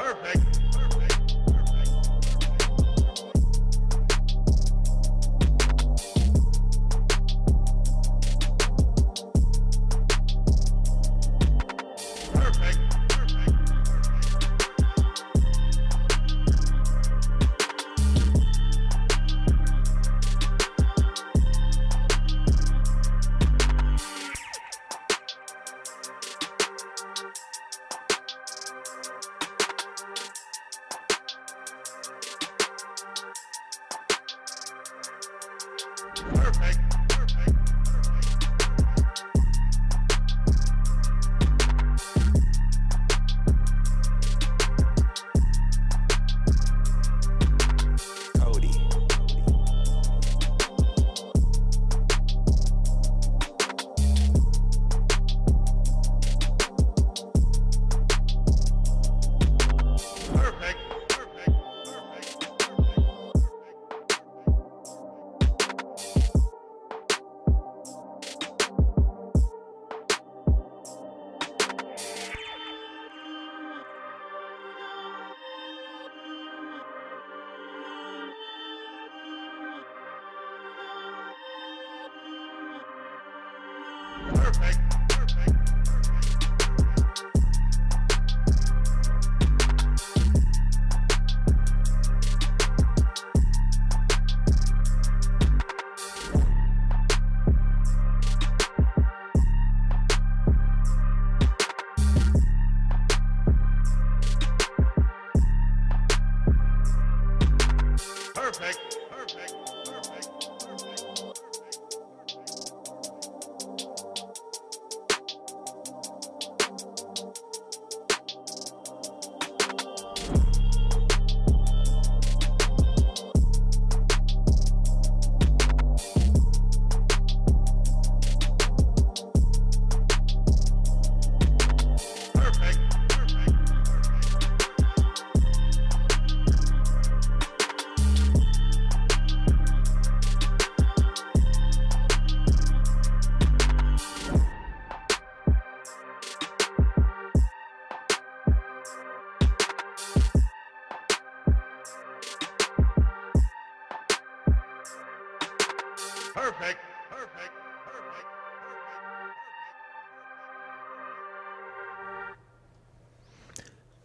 Perfect.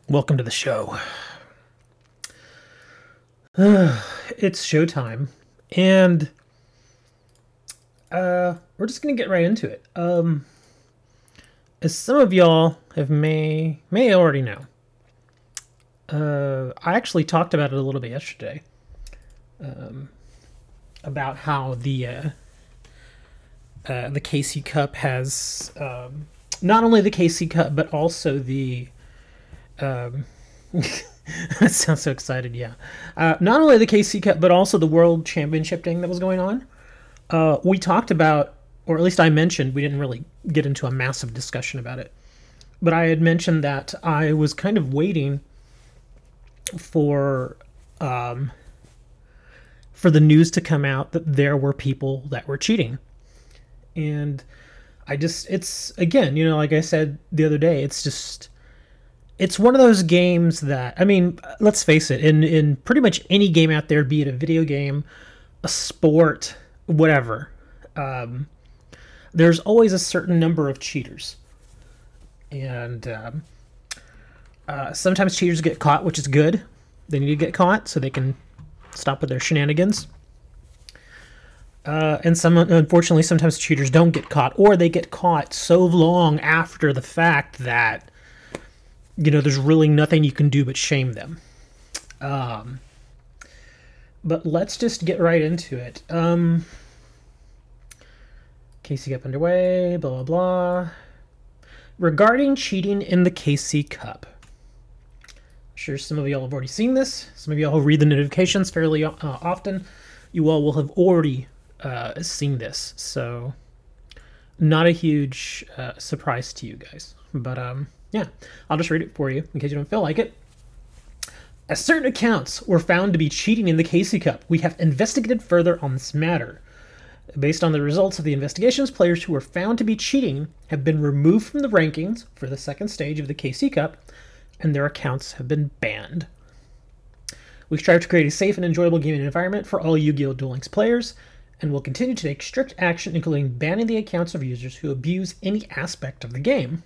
Welcome to the show. It's showtime, and we're just gonna get right into it. As some of y'all may already know, I actually talked about it a little bit yesterday. About how the KC Cup has not only the KC Cup but also the that sounds so excited, yeah. Not only the KC Cup but also the World Championship thing that was going on. We talked about, or at least I mentioned, we didn't really get into a massive discussion about it, but I had mentioned that I was kind of waiting for the news to come out that there were people that were cheating. And it's, again, like I said the other day, it's one of those games that, I mean, let's face it, in pretty much any game out there, be it a video game, a sport, whatever, there's always a certain number of cheaters. And sometimes cheaters get caught, which is good. They need to get caught so they can stop with their shenanigans. And unfortunately, sometimes cheaters don't get caught, or they get caught so long after the fact that, there's really nothing you can do but shame them. But let's just get right into it. KC Cup underway, blah, blah, blah. Regarding cheating in the KC Cup. I'm sure some of y'all have already seen this. Some of y'all who read the notifications fairly often, you all will have already seen this. So, not a huge surprise to you guys. But, yeah, I'll just read it for you in case you don't feel like it. As certain accounts were found to be cheating in the KC Cup, we have investigated further on this matter. Based on the results of the investigations, players who were found to be cheating have been removed from the rankings for the second stage of the KC Cup, and their accounts have been banned. We strive to create a safe and enjoyable gaming environment for all Yu-Gi-Oh! Duel Links players, and will continue to take strict action, including banning the accounts of users who abuse any aspect of the game.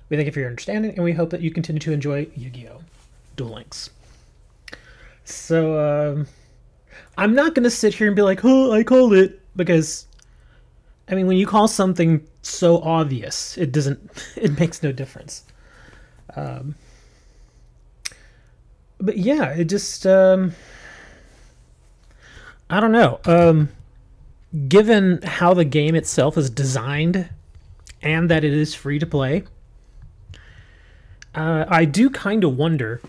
We thank you for your understanding, and we hope that you continue to enjoy Yu-Gi-Oh! Duel Links. So, I'm not going to sit here and be like, oh, I called it, because, I mean, when you call something so obvious, it makes no difference. But yeah, it just, I don't know. Given how the game itself is designed and that it is free to play, I do kind of wonder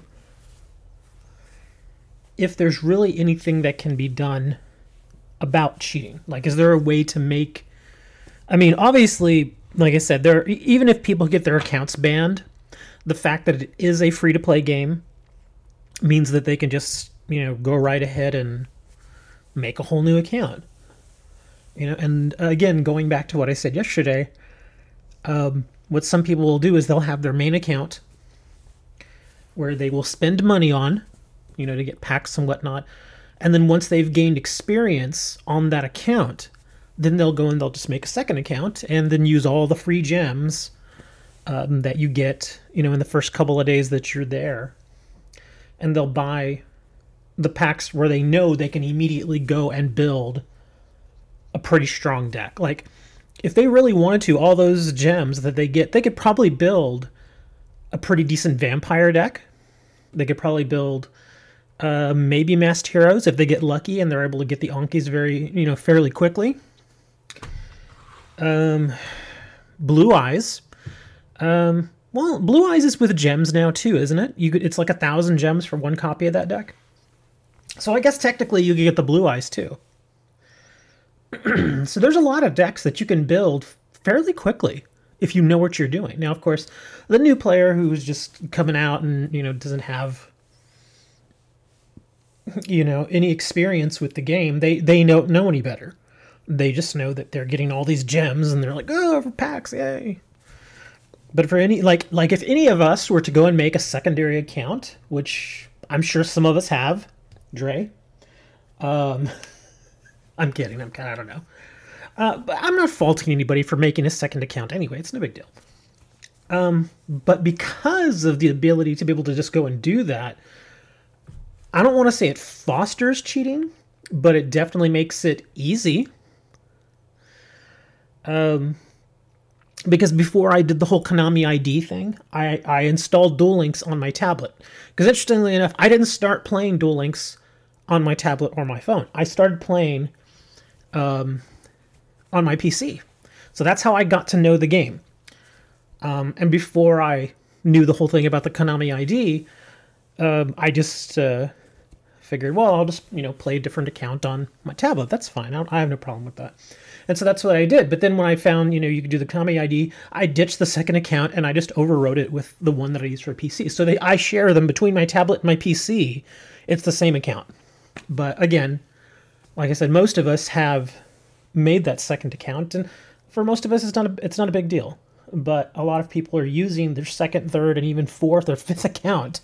if there's really anything that can be done about cheating. Like, is there a way to make... I mean, obviously, like I said, even if people get their accounts banned, the fact that it is a free-to-play game means that they can just, go right ahead and make a whole new account. And again, going back to what I said yesterday, what some people will do is they'll have their main account where they will spend money on, to get packs and whatnot. And then once they've gained experience on that account, then they'll go and they'll just make a second account and then use all the free gems that you get, in the first couple of days that you're there. And they'll buy the packs where they know they can immediately go and build a pretty strong deck. Like, if they really wanted to, all those gems that they get, they could probably build a pretty decent vampire deck. They could probably build maybe Masked Heroes if they get lucky and they're able to get the Ankis fairly quickly. Blue Eyes. Well, Blue Eyes is with gems now too, isn't it? It's like 1,000 gems for one copy of that deck. So I guess technically you could get the Blue Eyes too. So there's a lot of decks that you can build fairly quickly if you know what you're doing. Now, of course, the new player who's just coming out and, doesn't have, any experience with the game, they don't know any better. They just know that they're getting all these gems and they're like, oh, for packs, yay. But for any, like if any of us were to go and make a secondary account, which I'm sure some of us have, Dre, I'm kidding, I don't know. But I'm not faulting anybody for making a second account anyway, it's no big deal. But because of the ability to be able to just go and do that, I don't want to say it fosters cheating, but it definitely makes it easy. Because before I did the whole Konami ID thing, I installed Duel Links on my tablet. Because interestingly enough, I didn't start playing Duel Links on my tablet or my phone. I started playing on my PC. So that's how I got to know the game. And before I knew the whole thing about the Konami ID, I just figured, well, I'll just, play a different account on my tablet. That's fine. I have no problem with that. And so that's what I did. But then when I found, you could do the Konami ID, I ditched the second account and I just overwrote it with the one that I used for PC. So I share them between my tablet and my PC. It's the same account. But again, like I said, most of us have made that second account, and for most of us, it's not a big deal. But a lot of people are using their second, third, and even fourth or fifth account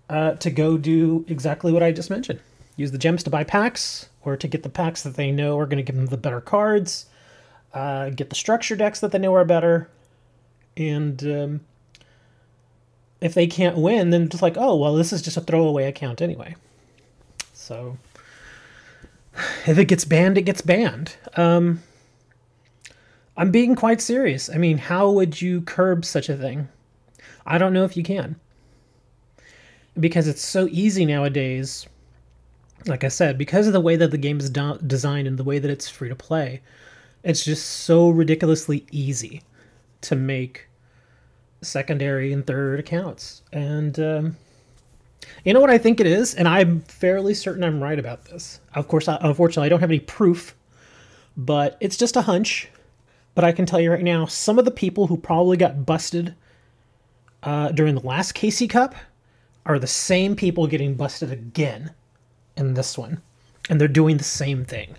to go do exactly what I just mentioned. Use the gems to buy packs, or to get the packs that they know are going to give them the better cards, get the structure decks that they know are better, and if they can't win, then just like, oh, well, this is just a throwaway account anyway. So if it gets banned, it gets banned. I'm being quite serious. I mean, how would you curb such a thing? I don't know if you can. Because it's so easy nowadays, like I said, because of the way that the game is designed and the way that it's free to play, it's just so ridiculously easy to make secondary and third accounts. And you know what I think it is? And I'm fairly certain I'm right about this. Of course, unfortunately, I don't have any proof, but it's just a hunch. But I can tell you right now, some of the people who probably got busted during the last KC Cup are the same people getting busted again in this one. And they're doing the same thing.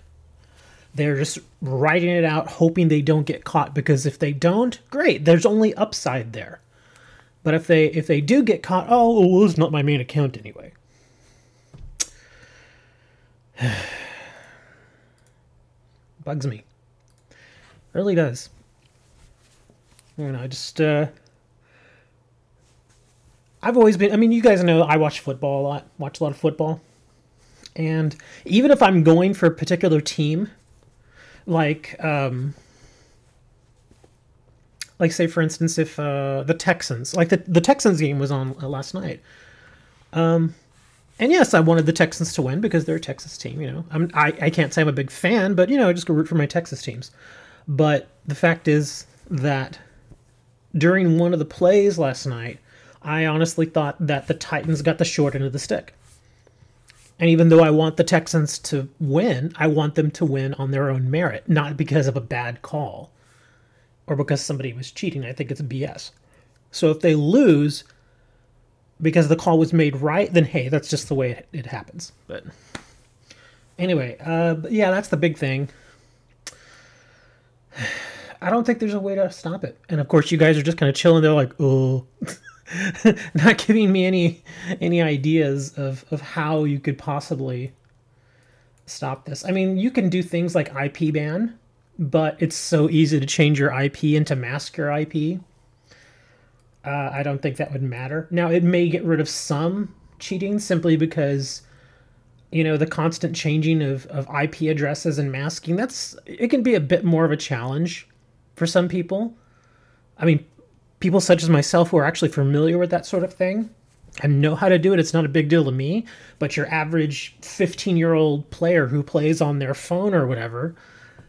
They're just writing it out, hoping they don't get caught, because if they don't, great, there's only upside there. But if they do get caught, oh, well, it's not my main account anyway. Bugs me. It really does. You know, I just I've always been, I mean, you guys know I watch football a lot, watch a lot of football. And even if I'm going for a particular team, like say for instance, if the Texans, like the Texans game was on last night. And yes, I wanted the Texans to win because they're a Texas team, you know. I can't say I'm a big fan, but, you know, I just go root for my Texas teams. But the fact is that during one of the plays last night, I honestly thought that the Titans got the short end of the stick. And even though I want the Texans to win, I want them to win on their own merit, not because of a bad call or because somebody was cheating. I think it's BS. So if they lose because the call was made right, then hey, that's just the way it happens. But anyway, yeah, that's the big thing. I don't think there's a way to stop it. And of course, you guys are just kind of chilling. They're like, oh, not giving me any ideas of how you could possibly stop this. I mean, you can do things like IP ban, but it's so easy to change your IP and to mask your IP. I don't think that would matter. Now, it may get rid of some cheating simply because, you know, the constant changing of IP addresses and masking, it can be a bit more of a challenge for some people. I mean, people such as myself who are actually familiar with that sort of thing and know how to do it, it's not a big deal to me. But your average 15-year-old player who plays on their phone or whatever,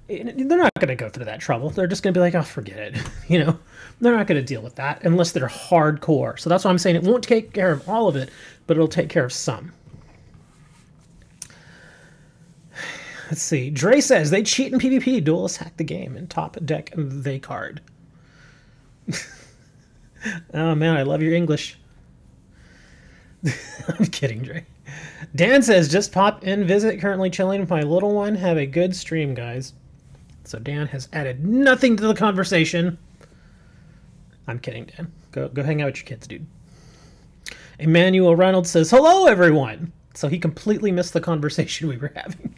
they're not going to go through that trouble. They're just going to be like, oh, forget it. You know, they're not going to deal with that unless they're hardcore. So that's why I'm saying it won't take care of all of it, but it'll take care of some. Let's see. Dre says they cheat in PvP. Duelists hack the game and top deck they card. Oh man, I love your English. I'm kidding, Dre. Dan says just pop in, visit. Currently chilling with my little one. Have a good stream, guys. So Dan has added nothing to the conversation. I'm kidding, Dan. Go hang out with your kids, dude. Emmanuel Reynolds says hello, everyone. So he completely missed the conversation we were having.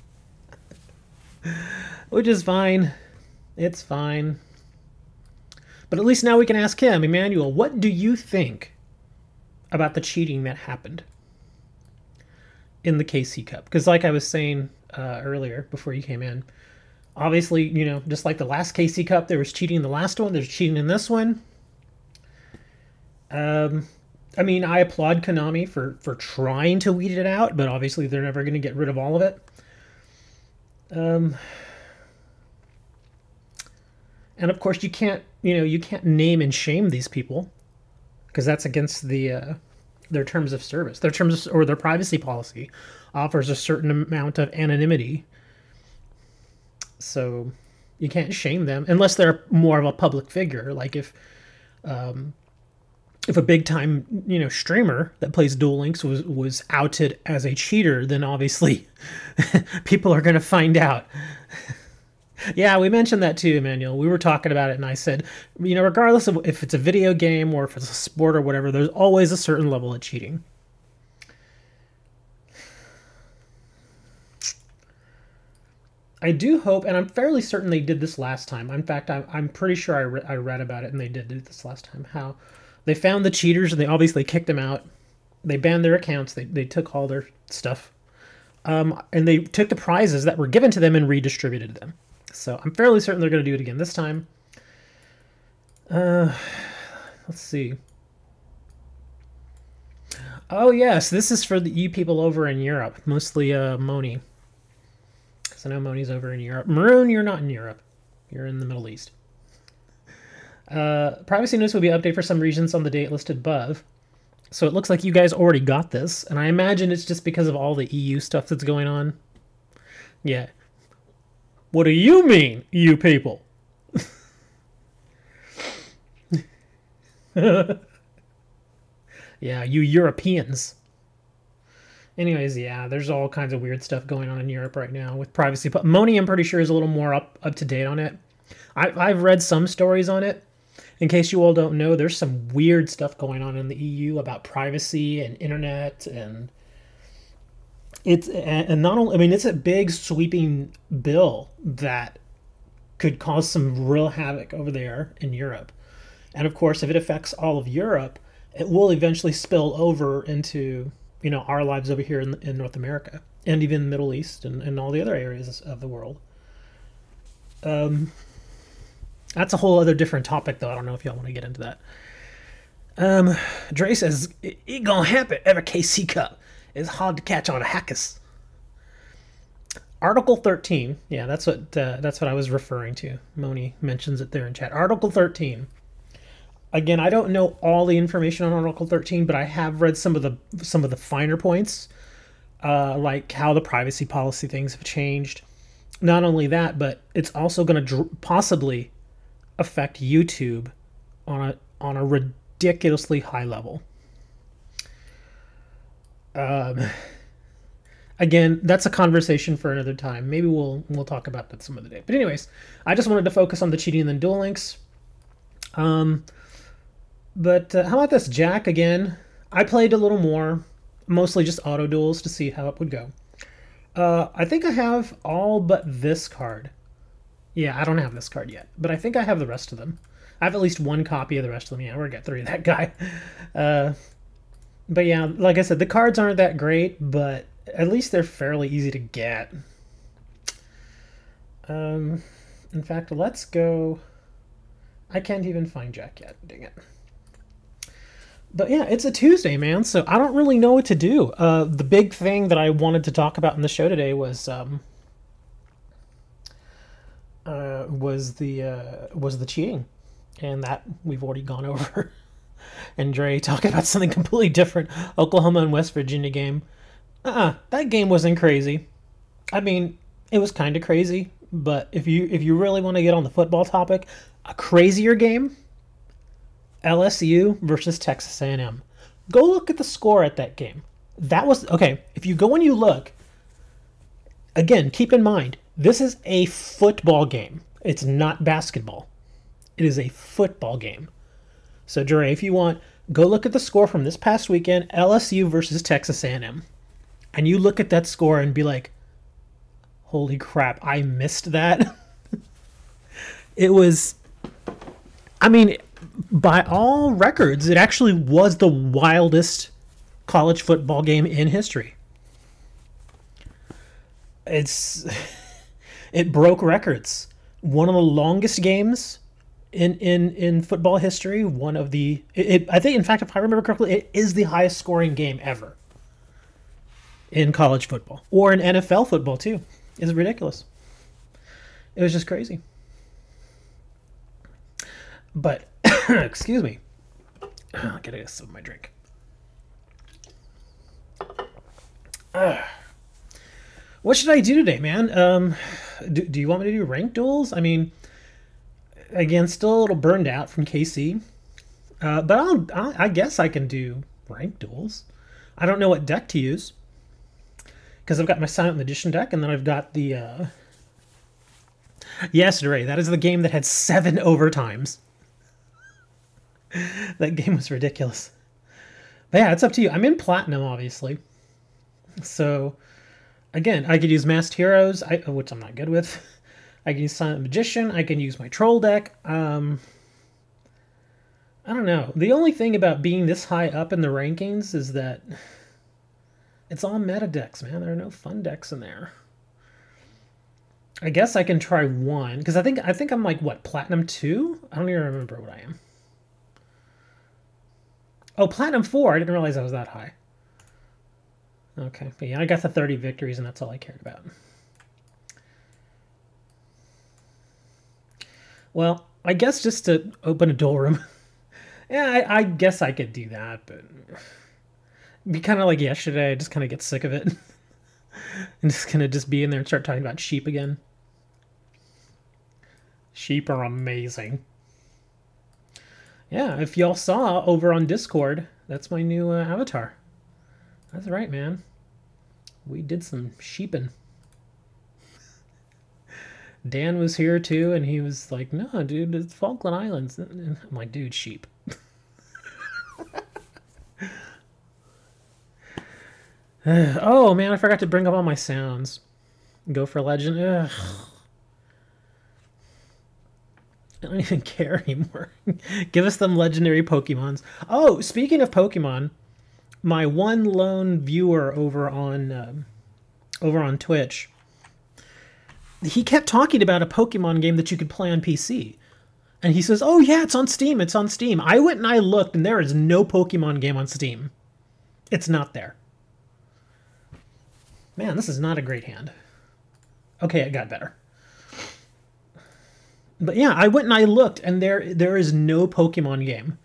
Which is fine. It's fine. But at least now we can ask him, Emmanuel, what do you think about the cheating that happened in the KC Cup? Because like I was saying earlier before you came in, obviously, you know, just like the last KC Cup, there was cheating in the last one, there's cheating in this one. I mean, I applaud Konami for trying to weed it out, but obviously they're never going to get rid of all of it. And of course, you can't name and shame these people because that's against their terms of service. Their terms or their privacy policy offers a certain amount of anonymity. So you can't shame them unless they're more of a public figure. Like if a big time, you know, streamer that plays Duel Links was outed as a cheater, then obviously people are going to find out. Yeah, we mentioned that too, Emmanuel. We were talking about it, and I said, you know, regardless of if it's a video game or if it's a sport or whatever, there's always a certain level of cheating. I do hope, and I'm fairly certain they did this last time. In fact, I'm pretty sure I read about it, and they did do this last time. How they found the cheaters, and they obviously kicked them out. They banned their accounts. They took all their stuff. And they took the prizes that were given to them and redistributed them. So I'm fairly certain they're going to do it again this time. Let's see. Oh, yes. This is for you people over in Europe. Mostly Moni. Because I know Moni's over in Europe. Maroon, you're not in Europe. You're in the Middle East. Privacy notice will be updated for some regions on the date listed above. So it looks like you guys already got this. And I imagine it's just because of all the EU stuff that's going on. Yeah. What do you mean, you people? Yeah, you Europeans. Anyways, yeah, there's all kinds of weird stuff going on in Europe right now with privacy. But Moni, I'm pretty sure, is a little more up to date on it. I've read some stories on it, In case you all don't know, there's some weird stuff going on in the EU about privacy and internet, and not only, I mean, it's a big sweeping bill that could cause some real havoc over there in Europe. And of course, if it affects all of Europe, it will eventually spill over into, you know, our lives over here in North America, and even the Middle East, and all the other areas of the world. That's a whole other different topic, though. I don't know if y'all want to get into that. Dre says, it gonna happen every KC Cup. It's hard to catch all the hackers. Article 13. Yeah, that's what I was referring to. Moni mentions it there in chat. Article 13. Again, I don't know all the information on Article 13, but I have read some of the finer points, like how the privacy policy things have changed. Not only that, but it's also going to possibly affect YouTube on a ridiculously high level. Again, that's a conversation for another time. Maybe we'll talk about that some other day. But anyways, I just wanted to focus on the cheating and the duel links. But how about this, Jack? Again, I played a little more, mostly just auto duels to see how it would go. I think I have all but this card. Yeah, I don't have this card yet, but I think I have the rest of them. I have at least one copy of the rest of them. Yeah, we're gonna get 3 of that guy. But yeah, like I said, the cards aren't that great, but at least they're fairly easy to get. In fact, let's go. I can't even find Jack yet. Dang it. But yeah, it's a Tuesday, man, so I don't really know what to do. The big thing that I wanted to talk about in the show today was the cheating, and that we've already gone over. And Dre talking about something completely different. Oklahoma and West Virginia game. That game wasn't crazy. I mean, it was kind of crazy, but if you really want to get on the football topic, a crazier game, LSU versus Texas A&M. Go look at the score at that game. That was okay. If you go and you look, again, keep in mind, this is a football game. It's not basketball. It is a football game. So, Dre, if you want, go look at the score from this past weekend, LSU versus Texas A&M. And you look at that score and be like, holy crap, I missed that. It was, I mean, by all records, it actually was the wildest college football game in history. It broke records. One of the longest games in football history. One of the, I think, in fact, if I remember correctly, it is the highest scoring game ever in college football, or in NFL football too. It's ridiculous. It was just crazy. But excuse me, I gotta get some of my drink. What should I do today, man? Do you want me to do ranked duels? I mean, again, still a little burned out from KC, but I guess I can do ranked duels. I don't know what deck to use, because I've got my Silent Magician deck, and then I've got the yes, Ray, that is the game that had 7 overtimes. That game was ridiculous. But yeah, it's up to you. I'm in Platinum, obviously. So, again, I could use Masked Heroes, which I'm not good with. I can use Silent Magician. I can use my Troll deck. I don't know. The only thing about being this high up in the rankings is that it's all meta decks, man. There are no fun decks in there. I guess I can try one, because I think I'm like, what, Platinum 2? I don't even remember what I am. Oh, Platinum 4. I didn't realize I was that high. Okay, but yeah, I got the 30 victories, and that's all I cared about. Well, I guess just to open a duel room. Yeah, I guess I could do that, but it'd be kind of like yesterday. I just kind of get sick of it. And just kind of just be in there and start talking about sheep again. Sheep are amazing. Yeah, if y'all saw over on Discord, that's my new avatar. That's right, man. We did some sheeping. Dan was here too, and he was like, "No, dude, it's Falkland Islands." And I'm like, "Dude, sheep." Oh man, I forgot to bring up all my sounds. Go for legend. Ugh. I don't even care anymore. Give us some legendary Pokemons. Oh, speaking of Pokemon, my one lone viewer over on Twitch, he kept talking about a Pokemon game that you could play on PC. And he says, "Oh yeah, it's on Steam. It's on Steam." I went and I looked, and there is no Pokemon game on Steam. It's not there. Man, this is not a great hand. Okay, it got better. But yeah, I went and I looked, and there is no Pokemon game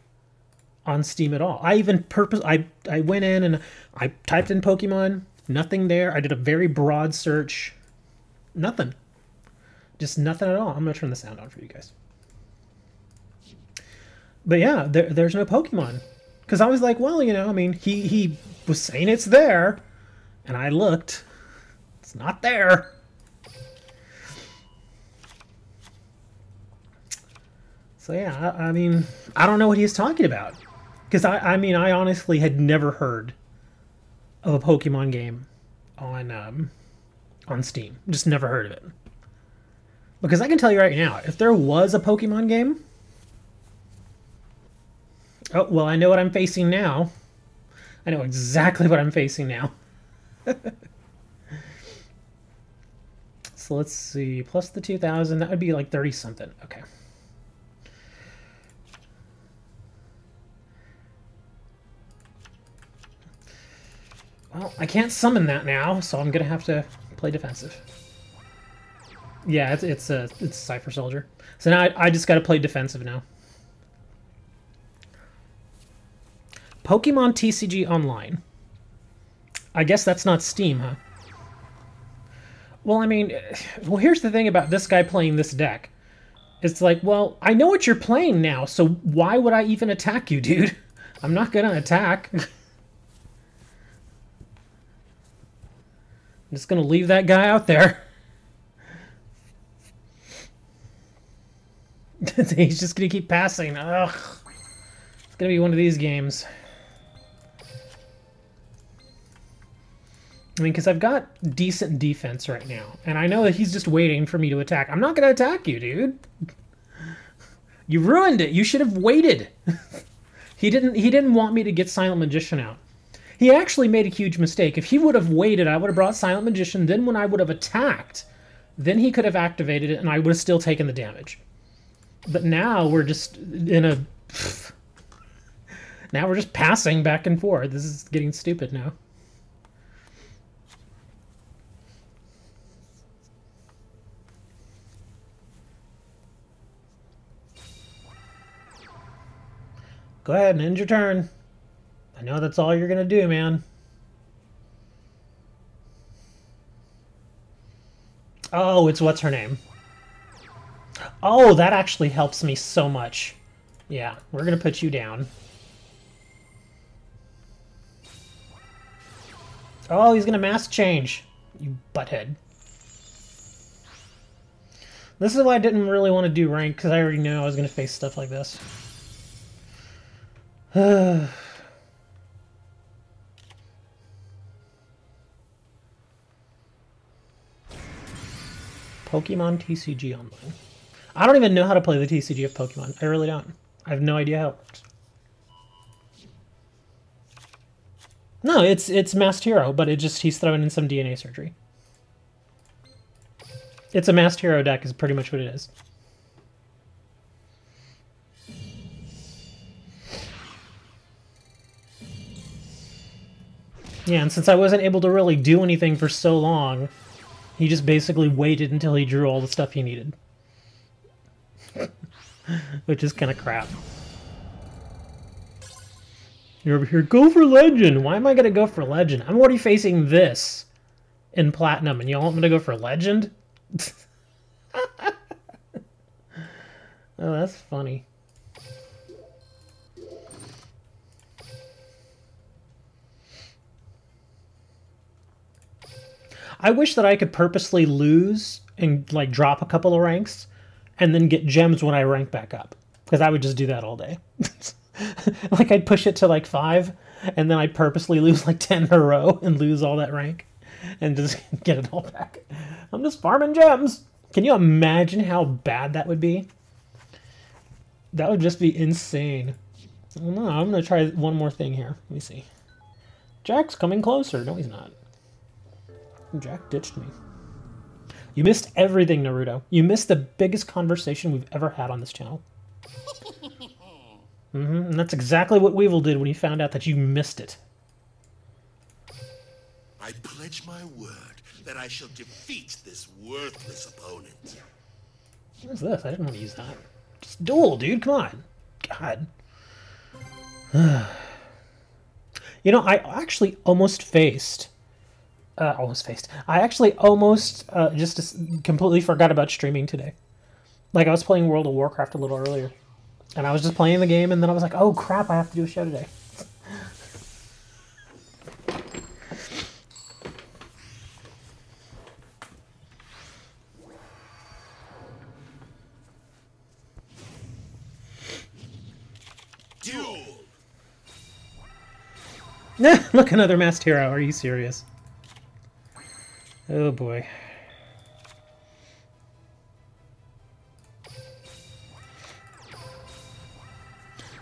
on Steam at all. I even I went in and I typed in Pokemon, nothing there. I did a very broad search, nothing, just nothing at all. I'm gonna turn the sound on for you guys. But yeah, there's no Pokemon, because I was like, well, you know, I mean, he was saying it's there, and I looked, it's not there. So yeah, I mean, I don't know what he's talking about, because I mean, I honestly had never heard of a Pokemon game on Steam. Just never heard of it. Because I can tell you right now, if there was a Pokemon game, oh well, I know what I'm facing now. I know exactly what I'm facing now. So let's see, plus the 2,000, that would be like 30 something. Okay. Well, I can't summon that now, so I'm gonna have to play defensive. Yeah, it's a Cypher Soldier. So now I just gotta play defensive now. Pokemon TCG Online. I guess that's not Steam, huh? Well, I mean, well, here's the thing about this guy playing this deck. It's like, well, I know what you're playing now, so why would I even attack you, dude? I'm not gonna attack. I'm just gonna leave that guy out there. He's just gonna keep passing. Ugh. It's gonna be one of these games. I mean, because I've got decent defense right now, and I know that he's just waiting for me to attack. I'm not gonna attack you, dude. You ruined it. You should have waited. He didn't want me to get Silent Magician out. He actually made a huge mistake. If he would have waited, I would have brought Silent Magician. Then when I would have attacked, then he could have activated it, and I would have still taken the damage. But now we're just in a... Now we're just passing back and forth. This is getting stupid now. Go ahead and end your turn. I know that's all you're gonna do, man. Oh, it's what's her name? Oh, that actually helps me so much. Yeah, we're gonna put you down. Oh, he's gonna mask change. You butthead. This is why I didn't really want to do rank, because I already knew I was gonna face stuff like this. Pokemon TCG Online. I don't even know how to play the TCG of Pokemon. I really don't. I have no idea how it works. No, it's Masked Hero, but he's throwing in some DNA surgery. It's a Masked Hero deck is pretty much what it is. Yeah, and since I wasn't able to really do anything for so long, he just basically waited until he drew all the stuff he needed. Which is kind of crap. You're over here, go for Legend! Why am I going to go for Legend? I'm already facing this in Platinum, and you want me to go for Legend? Oh, that's funny. I wish that I could purposely lose and like drop a couple of ranks and then get gems when I rank back up. Because I would just do that all day. Like I'd push it to like 5 and then I'd purposely lose like 10 in a row and lose all that rank and just get it all back. I'm just farming gems. Can you imagine how bad that would be? That would just be insane. Well, no, I'm going to try one more thing here. Let me see. Jack's coming closer. No, he's not. Jack ditched me. You missed everything, Naruto. You missed the biggest conversation we've ever had on this channel. And that's exactly what Weevil did when he found out that you missed it. I pledge my word that I shall defeat this worthless opponent. What is this? I didn't want to use that. Just duel, dude. Come on. God. You know, I actually almost faced... I actually almost just completely forgot about streaming today. Like, I was playing World of Warcraft a little earlier. And I was just playing the game, and then I was like, oh crap, I have to do a show today. Duel! Look, another masked hero. Are you serious? Oh boy.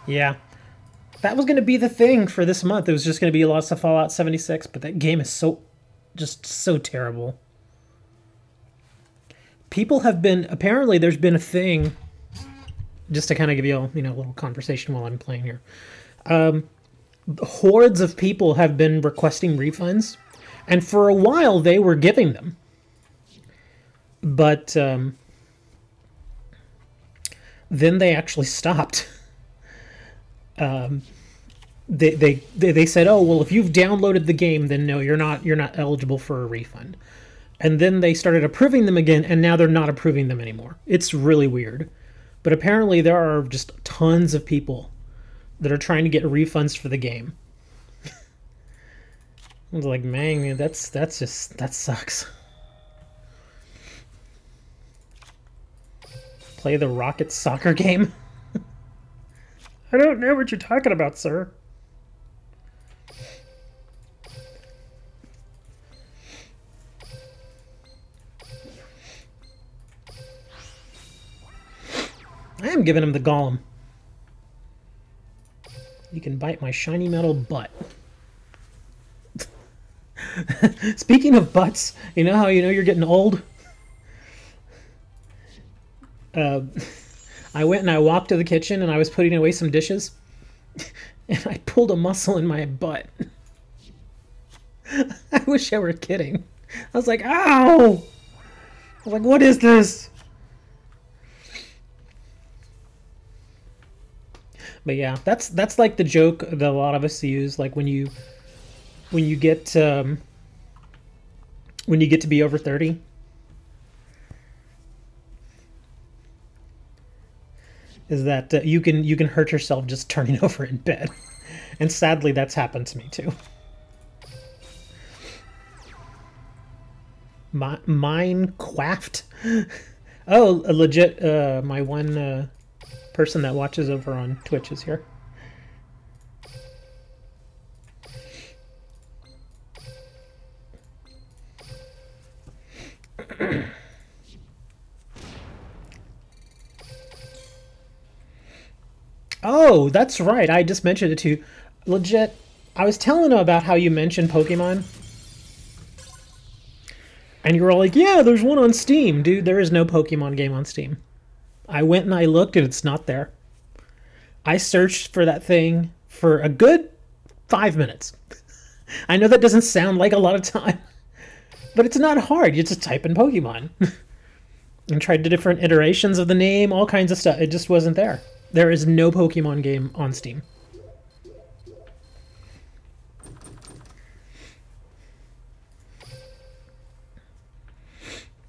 Yeah. That was going to be the thing for this month. It was just going to be lots of Fallout 76, but that game is just so terrible. People have been... Apparently, there's been a thing... Just to kind of give you all, a little conversation while I'm playing here. Hordes of people have been requesting refunds, and for a while they were giving them. But then they actually stopped. They said, oh, well, if you've downloaded the game, then no, you're not eligible for a refund. And then they started approving them again, and now they're not approving them anymore. It's really weird. But apparently there are just tons of people that are trying to get refunds for the game. I was like, man, that sucks. Play the Rocket soccer game? I don't know what you're talking about, sir. I am giving him the golem. You can bite my shiny metal butt. Speaking of butts, you know how you're getting old? I went and I walked to the kitchen and I was putting away some dishes. And I pulled a muscle in my butt. I wish I were kidding. I was like, ow! I was like, what is this? But yeah, that's like the joke that a lot of us use, like when you get to be over 30. Is that you can hurt yourself just turning over in bed. And sadly that's happened to me too. Minecraft? Oh, legit, my one person that watches over on Twitch is here. Oh, that's right. I just mentioned it to you. Legit, I was telling him about how you mentioned Pokemon. And you were all like, yeah, there's one on Steam. Dude, there is no Pokemon game on Steam. I went and I looked and it's not there. I searched for that thing for a good 5 minutes. I know that doesn't sound like a lot of time, but it's not hard. You just type in Pokemon. And tried the different iterations of the name, all kinds of stuff. It just wasn't there. There is no Pokemon game on Steam.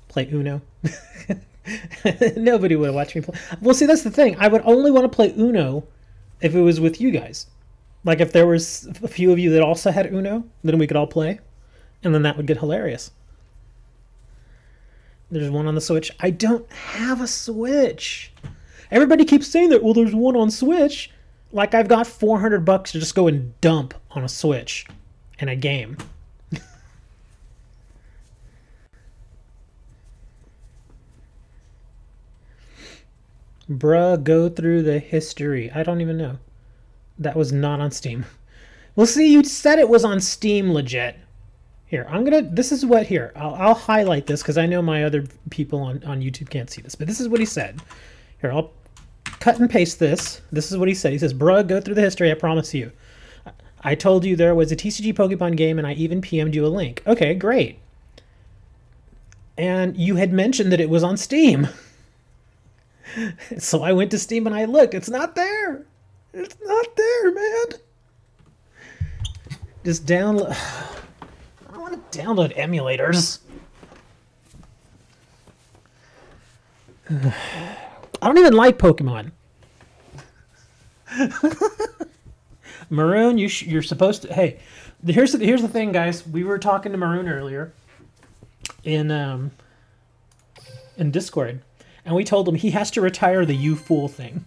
Play Uno. Nobody would watch me play. Well, see, that's the thing. I would only want to play Uno if it was with you guys. Like, if there was a few of you that also had Uno, then we could all play. And then that would get hilarious. There's one on the Switch. I don't have a Switch. Everybody keeps saying that, well, there's one on Switch. Like, I've got $400 to just go and dump on a Switch and a game. Bruh, go through the history. I don't even know. That was not on Steam. Well, see, you said it was on Steam legit. Here, this is what, here, I'll highlight this because I know my other people on YouTube can't see this, but this is what he said. Here, I'll cut and paste this. This is what he said. He says, bruh, go through the history, I promise you. I told you there was a TCG Pokemon game and I even PM'd you a link. Okay, great. And you had mentioned that it was on Steam. So I went to Steam and I looked. It's not there. It's not there, man. Just download. I don't want to download emulators. I don't even like Pokemon. Maroon, you're supposed to. Hey, here's the thing, guys. We were talking to Maroon earlier in Discord, and we told him he has to retire the "you fool" thing.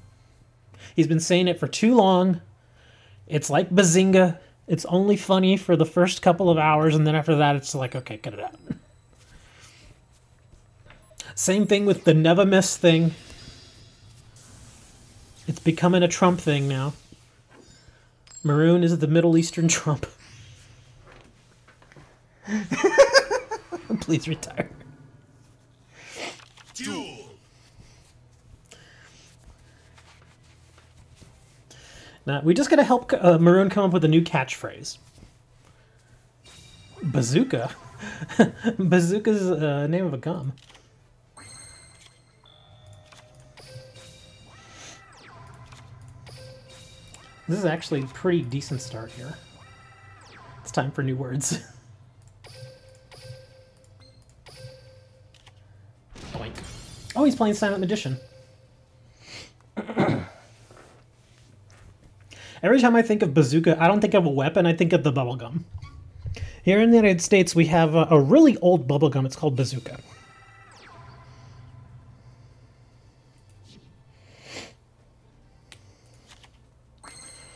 He's been saying it for too long. It's like Bazinga. It's only funny for the first couple of hours, and then after that, it's like, okay, cut it out. Same thing with the never miss thing. It's becoming a Trump thing now. Maroon is the Middle Eastern Trump. Please retire. Duel. Now, we just gotta help Maroon come up with a new catchphrase. Bazooka? Bazooka's the name of a gum. This is actually a pretty decent start here. It's time for new words. Boink. Oh, he's playing Silent Magician. Every time I think of bazooka, I don't think of a weapon, I think of the bubblegum. Here in the United States, we have a really old bubblegum. It's called bazooka.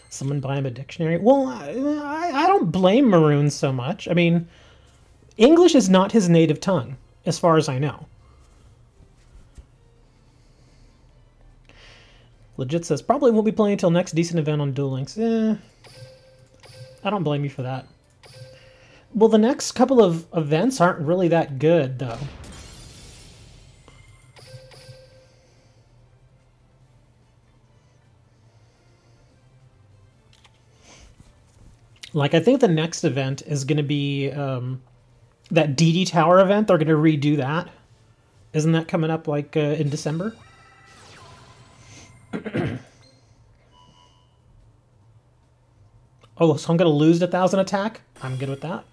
Someone buy him a dictionary? Well, I don't blame Maroon so much. I mean, English is not his native tongue, as far as I know. Legit says, probably won't be playing until next decent event on Duel Links. I don't blame you for that. Well, the next couple of events aren't really that good, though. Like, I think the next event is going to be that DD Tower event. They're going to redo that. Isn't that coming up, like, in December? Oh, so I'm going to lose 1,000 attack? I'm good with that.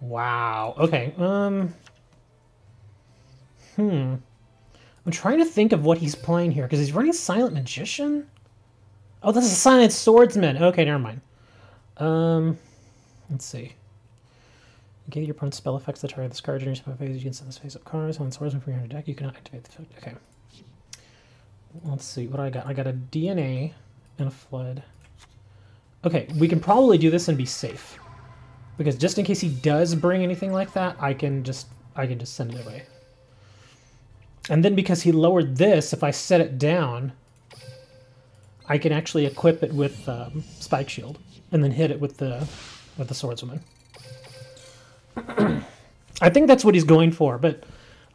Wow. Okay. I'm trying to think of what he's playing here, because he's running Silent Magician? Oh, this is a Silent Swordsman. Okay, never mind. Let's see. Give your opponent's spell effects that target this card during your phase. You can send this face up cards. When Swordsman from your deck, you cannot activate the effect. Okay. Let's see what I got. I got a DNA and a Flood. Okay, we can probably do this and be safe. Because just in case he does bring anything like that, I can just send it away. And then because he lowered this, if I set it down, I can actually equip it with Spike Shield and then hit it with the Swordswoman. I think that's what he's going for, but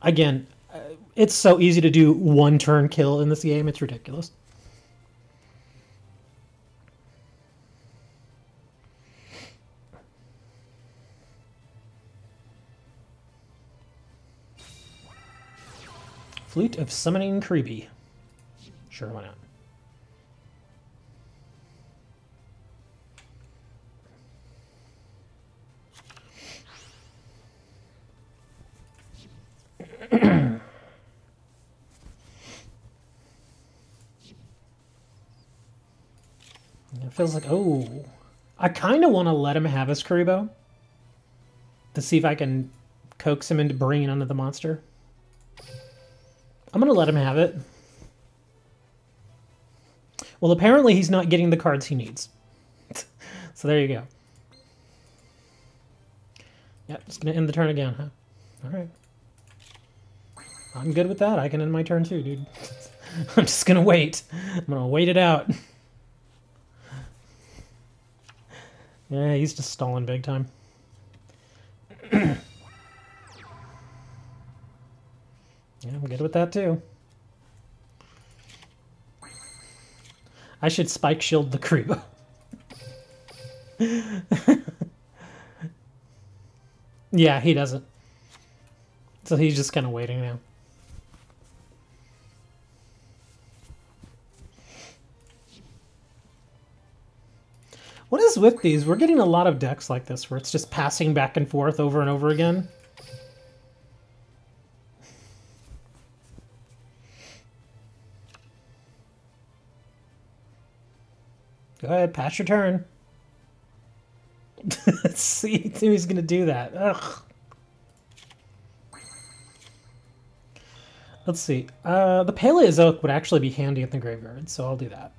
again, it's so easy to do one turn kill in this game, it's ridiculous. Flute of Summoning Creepy. Sure, why not? It feels like, oh, I kind of want to let him have his Kuribo to see if I can coax him into bringing onto the monster. I'm going to let him have it. Well, apparently he's not getting the cards he needs. So there you go. Yep, just going to end the turn again, huh? All right. I'm good with that. I can end my turn too, dude. I'm just going to wait. I'm going to wait it out. Yeah, he's just stalling big time. Yeah, I'm good with that too. I should spike shield the Kuribo. Yeah, he doesn't. So he's just kind of waiting now. What is with these? We're getting a lot of decks like this where it's just passing back and forth over and over again. Go ahead, pass your turn. Let's see who's going to do that. Ugh. Let's see. The Paleozoic would actually be handy in the graveyard, so I'll do that.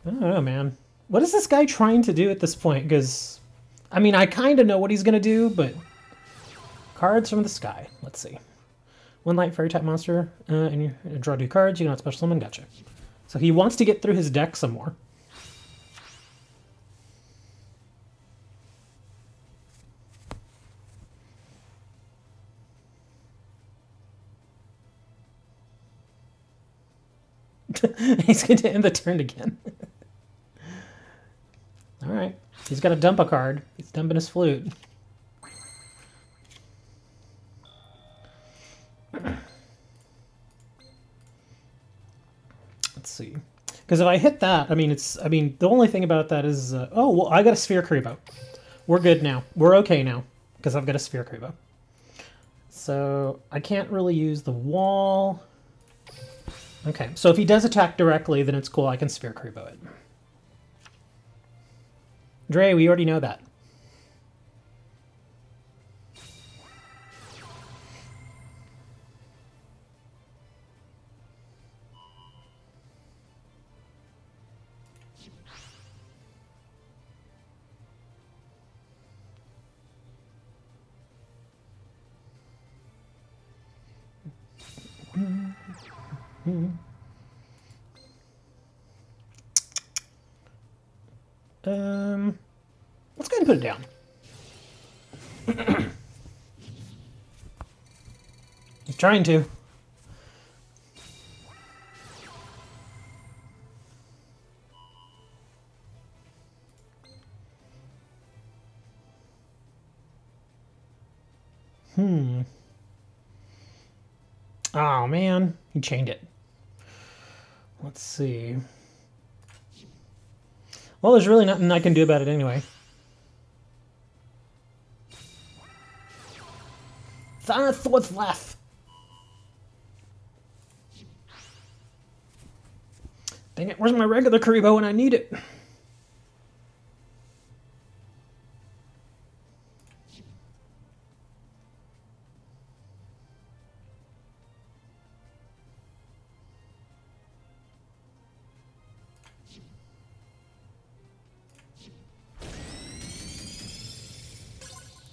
I don't know, man. What is this guy trying to do at this point? Because, I mean, I kind of know what he's going to do, but... Cards from the sky. Let's see. One light fairy type monster, and you draw 2 cards, you can not special summon, gotcha. So he wants to get through his deck some more. He's going to end the turn again. Alright. He's got to dump a card. He's dumping his flute. Let's see. Because if I hit that, I mean, the only thing about that is, oh, well, I got a Sphere Kuribo. We're good now. We're okay now, because I've got a Sphere Kuribo. So I can't really use the wall. Okay, so if he does attack directly, then it's cool. I can Sphere Kuribo it. Dre, we already know that. Let's go ahead and put it down. He's trying to. Oh man, he chained it. Let's see. Well, there's really nothing I can do about it anyway. That's what's left. Dang it, where's my regular Kuribo when I need it?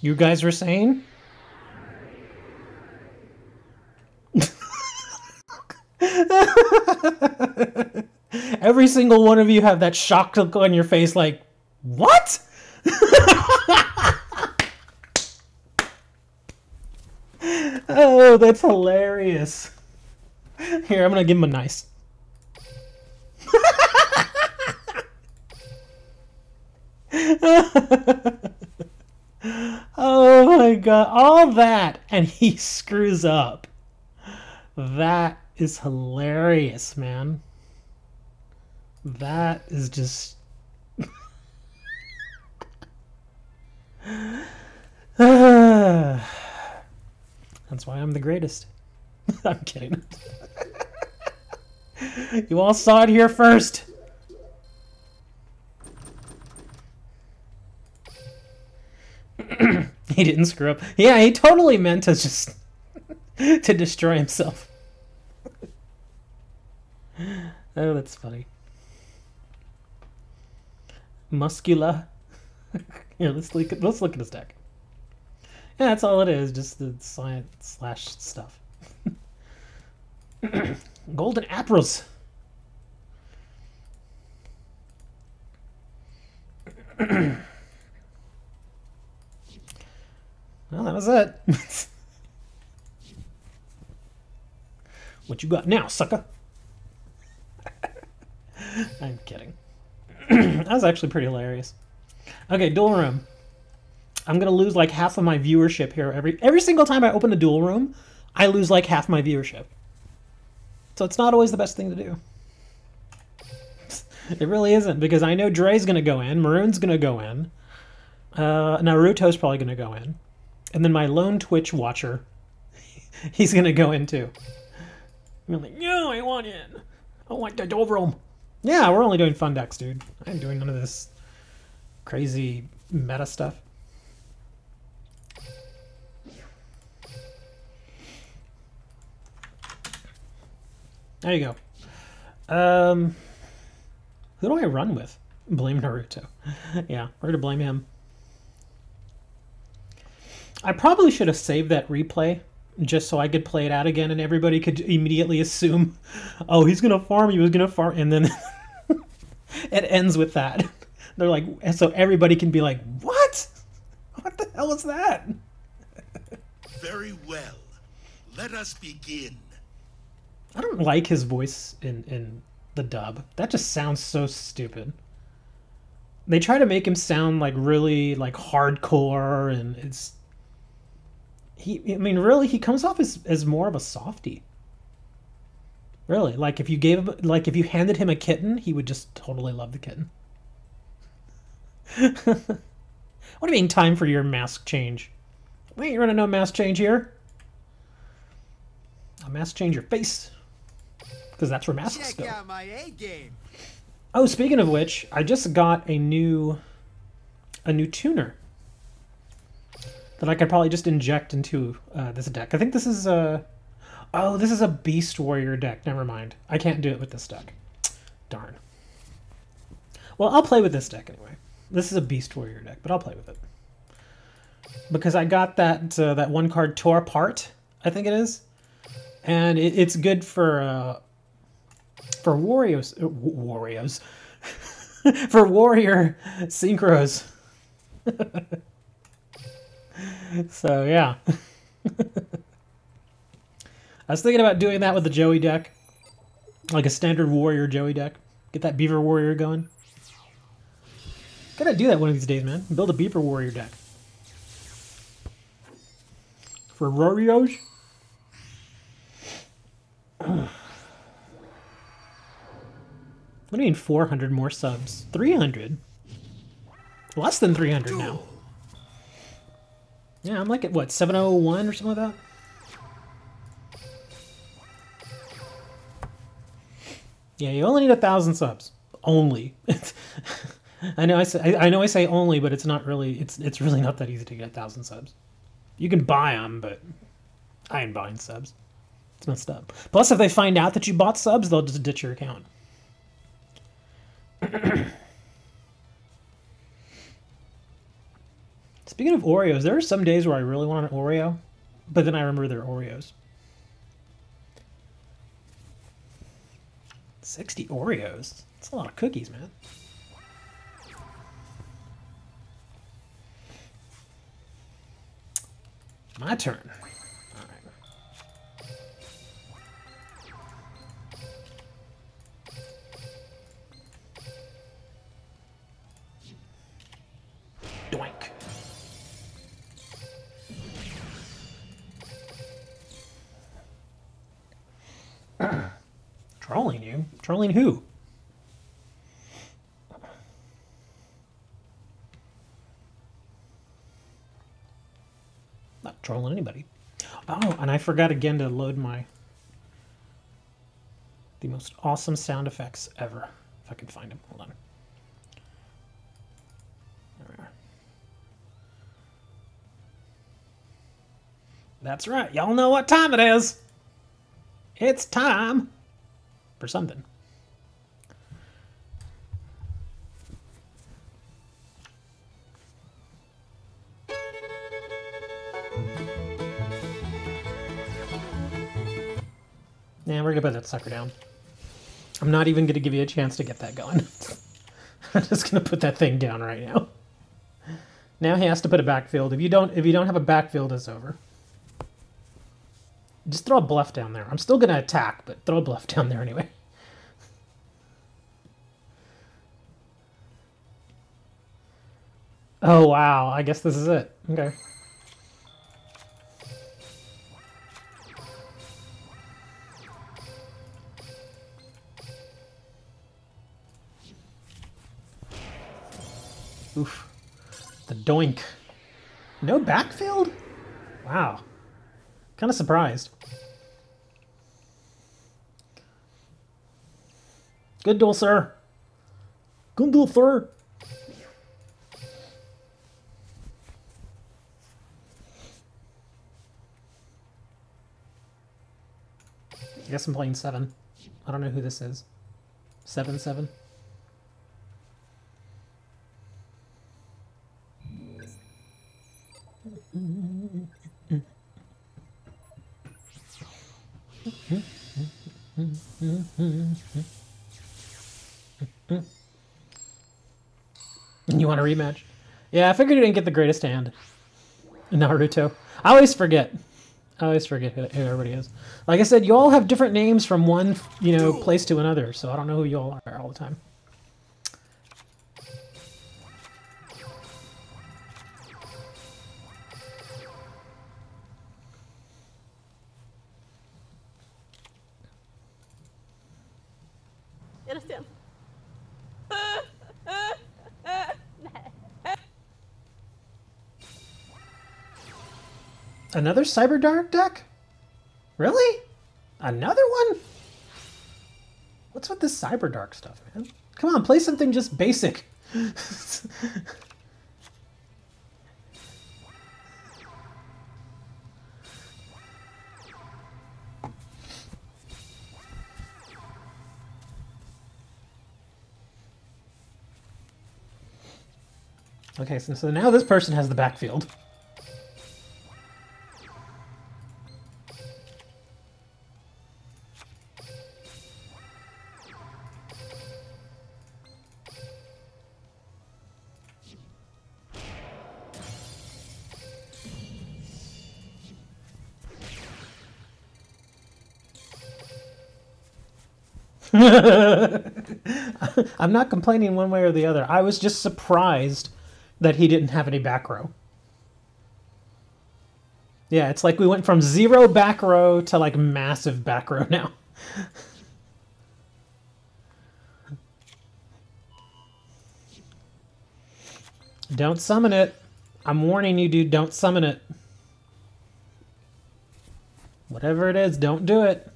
You guys were saying? Every single one of you have that shocked look on your face like, what? Oh, that's hilarious. Here, I'm gonna give him a nice. Oh my god, all that, and he screws up. That is hilarious, man. That is just... That's why I'm the greatest. I'm kidding. You all saw it here first. He didn't screw up. Yeah, he totally meant to just to destroy himself. Oh, that's funny. Muscula. Here, let's look at his deck. Yeah, that's all it is, just the science slash stuff. Golden Apros. Well, that was it. What you got now, sucker? I'm kidding. That was actually pretty hilarious. Okay, duel room. I'm gonna lose like half of my viewership here. Every single time I open a duel room, I lose like half my viewership. So it's not always the best thing to do. It really isn't, because I know Dre's gonna go in, Maroon's gonna go in, Naruto's probably gonna go in, and then my lone Twitch watcher, he's gonna go in too. I'm like, no, I want in. I want the duel room. Yeah, we're only doing fun decks, dude. I ain't doing none of this crazy meta stuff. There you go. Who do I run with? Blame Naruto. Yeah, we're gonna blame him. I probably should have saved that replay just so I could play it out again and everybody could immediately assume, oh, he's gonna farm, he was gonna farm, and then it ends with that. They're like, so everybody can be like, what? What the hell is that? Very well. Let us begin. I don't like his voice in the dub. That just sounds so stupid. They try to make him sound like really like hardcore, and it's I mean, really, he comes off as more of a softie. Really, like if you if you handed him a kitten, he would just totally love the kitten. What do you mean, time for your mask change? We ain't running no mask change here. A mask change your face, because that's where masks go. Check out my A game. Oh, speaking of which, I just got a new tuner that I could probably just inject into this deck. I think this is a... Oh, this is a Beast Warrior deck. Never mind. I can't do it with this deck. Darn. Well, I'll play with this deck anyway. This is a Beast Warrior deck, but I'll play with it. Because I got that one card Tore Apart, I think it is. And it's good for Warriors. For Warrior Synchros. So, yeah. I was thinking about doing that with the Joey deck. Like a standard Warrior Joey deck. Get that Beaver Warrior going. Gotta do that one of these days, man. Build a Beaver Warrior deck. For Rorios? What do you mean 400 more subs? 300? Less than 300 now. Yeah, I'm like at what, 701 or something like that? Yeah, you only need 1,000 subs. Only. I know I say only, but it's not really. It's really not that easy to get 1,000 subs. You can buy them, but I ain't buying subs. It's messed up. Plus, if they find out that you bought subs, they'll just ditch your account. Speaking of Oreos, there are some days where I really want an Oreo, but then I remember they're Oreos. 60 Oreos? That's a lot of cookies, man. My turn. All right. Doink. Trolling you? Trolling who? Not trolling anybody. Oh, and I forgot again to load the most awesome sound effects ever. If I can find them. Hold on. There we are. That's right. Y'all know what time it is. It's time for something. Yeah, we're gonna put that sucker down. I'm not even gonna give you a chance to get that going. I'm just gonna put that thing down right now. Now he has to put a backfield. If you don't have a backfield, it's over. Just throw a bluff down there. I'm still gonna attack, but throw a bluff down there anyway. Oh wow, I guess this is it. Okay. Oof. The doink. No backfield? Wow. Kind of surprised. Good duel, sir. Good duel, sir. I guess I'm playing 7. I don't know who this is. 7-7. You want a rematch? Yeah, I figured you didn't get the greatest hand in Naruto. I always forget. I always forget who everybody is. Like I said, you all have different names from one, place to another, so I don't know who you all are all the time. You understand? Another Cyber Dark deck? Really? Another one? What's with this Cyber Dark stuff, man? Come on, play something just basic. Okay, so now this person has the backfield. I'm not complaining one way or the other. I was just surprised that he didn't have any back row. Yeah, it's like we went from 0 back row to like massive back row now. Don't summon it. I'm warning you, dude, don't summon it. Whatever it is, don't do it.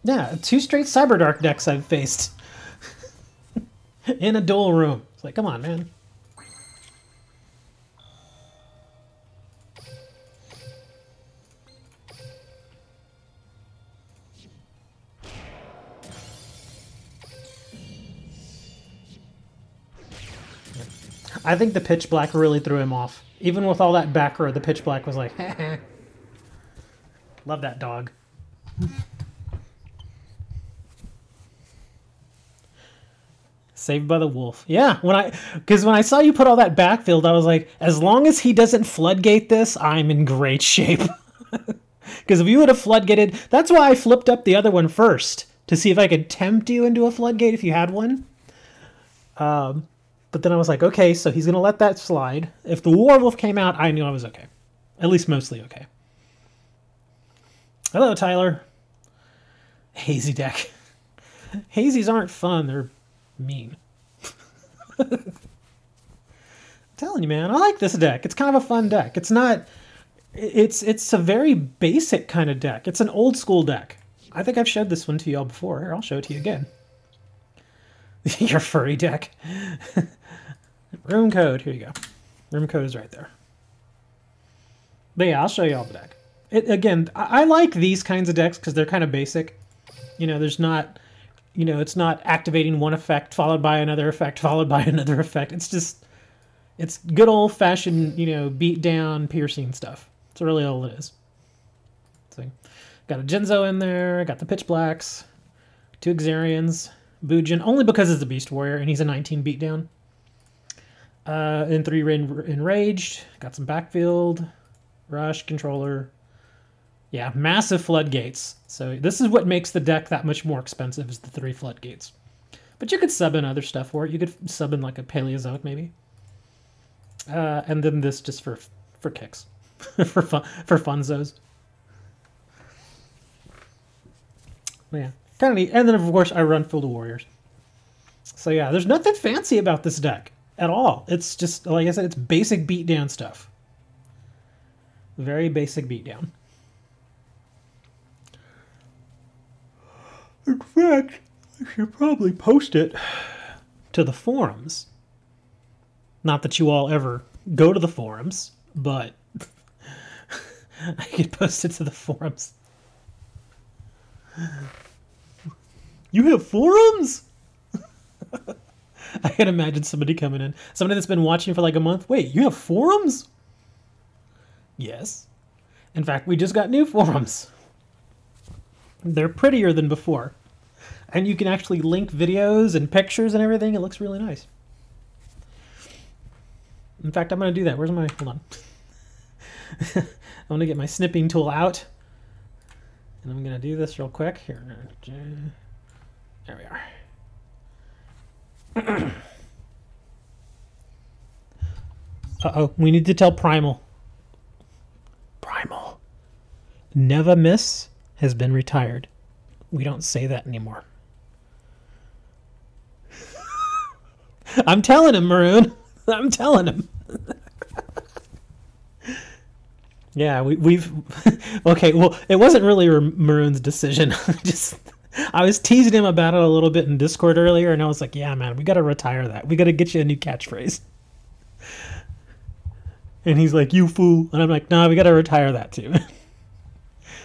Yeah, 2 straight Cyberdark decks I've faced. In a duel room. It's like, come on, man. I think the pitch black really threw him off. Even with all that back row, the pitch black was like, love that dog. Saved by the wolf. Yeah, because when I saw you put all that backfield, I was like, as long as he doesn't floodgate this, I'm in great shape. Because if you would have floodgated, that's why I flipped up the other one first, to see if I could tempt you into a floodgate if you had one. But then I was like, okay, so he's going to let that slide. If the Warwolf came out, I knew I was okay. At least mostly okay. Hello, Tyler. Hazy deck. Hazies aren't fun, they're mean. I'm telling you, man, I like this deck. It's kind of a fun deck. It's not... It's a very basic kind of deck. It's an old school deck. I think I've showed this one to y'all before. Here, I'll show it to you again. Your furry deck. Room code. Here you go. Room code is right there. But yeah, I'll show you all the deck. Again, I like these kinds of decks because they're kind of basic. You know, there's not... You know, it's not activating one effect followed by another effect followed by another effect. It's just... It's good old-fashioned, you know, beat down, piercing stuff. That's really all it is. So, got a Jinzo in there, got the Pitch Blacks, 2 Xarians, Bujin, only because it's a Beast Warrior, and he's a 19 beatdown. And 3 Enraged, got some Backfield, Rush, Controller. Yeah, massive Floodgates. So this is what makes the deck that much more expensive, is the 3 Floodgates. But you could sub in other stuff for it. You could sub in like a Paleozoic, maybe. And then this just for kicks. for funzos. Yeah, kind of neat. And then, of course, I run Field of Warriors. So yeah, there's nothing fancy about this deck at all. It's just, like I said, it's basic beatdown stuff. Very basic beatdown. In fact, I should probably post it to the forums. Not that you all ever go to the forums, but I could post it to the forums. You have forums? I can imagine somebody coming in. Somebody that's been watching for like a month. Wait, you have forums? Yes. In fact, we just got new forums. They're prettier than before. And you can actually link videos and pictures and everything. It looks really nice. In fact, I'm going to do that. Where's my... Hold on. I'm going to get my snipping tool out. And I'm going to do this real quick. Here. There we are. Uh-oh. We need to tell Primal. Primal. Never Miss has been retired. We don't say that anymore. I'm telling him, Maroon. I'm telling him. Yeah, we've... Okay, well, it wasn't really Maroon's decision. I was teasing him about it a little bit in Discord earlier, and I was like, yeah, man, we got to retire that. We got to get you a new catchphrase. And he's like, you fool. And I'm like, nah, we got to retire that too.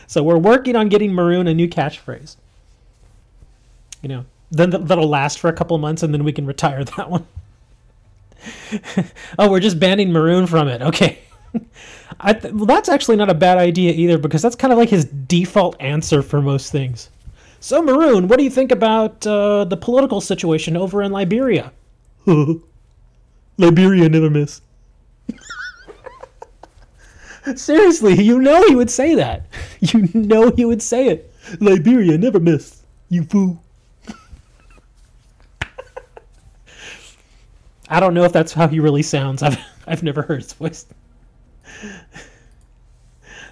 So we're working on getting Maroon a new catchphrase. You know, then that'll last for a couple months, and then we can retire that one. Oh, we're just banning Maroon from it. Okay. Well, that's actually not a bad idea either, because that's kind of like his default answer for most things. So, Maroon, what do you think about the political situation over in Liberia? Liberia never miss. Seriously, you know he would say that. You know he would say it. Liberia never miss, you fool. I don't know if that's how he really sounds. I've never heard his voice.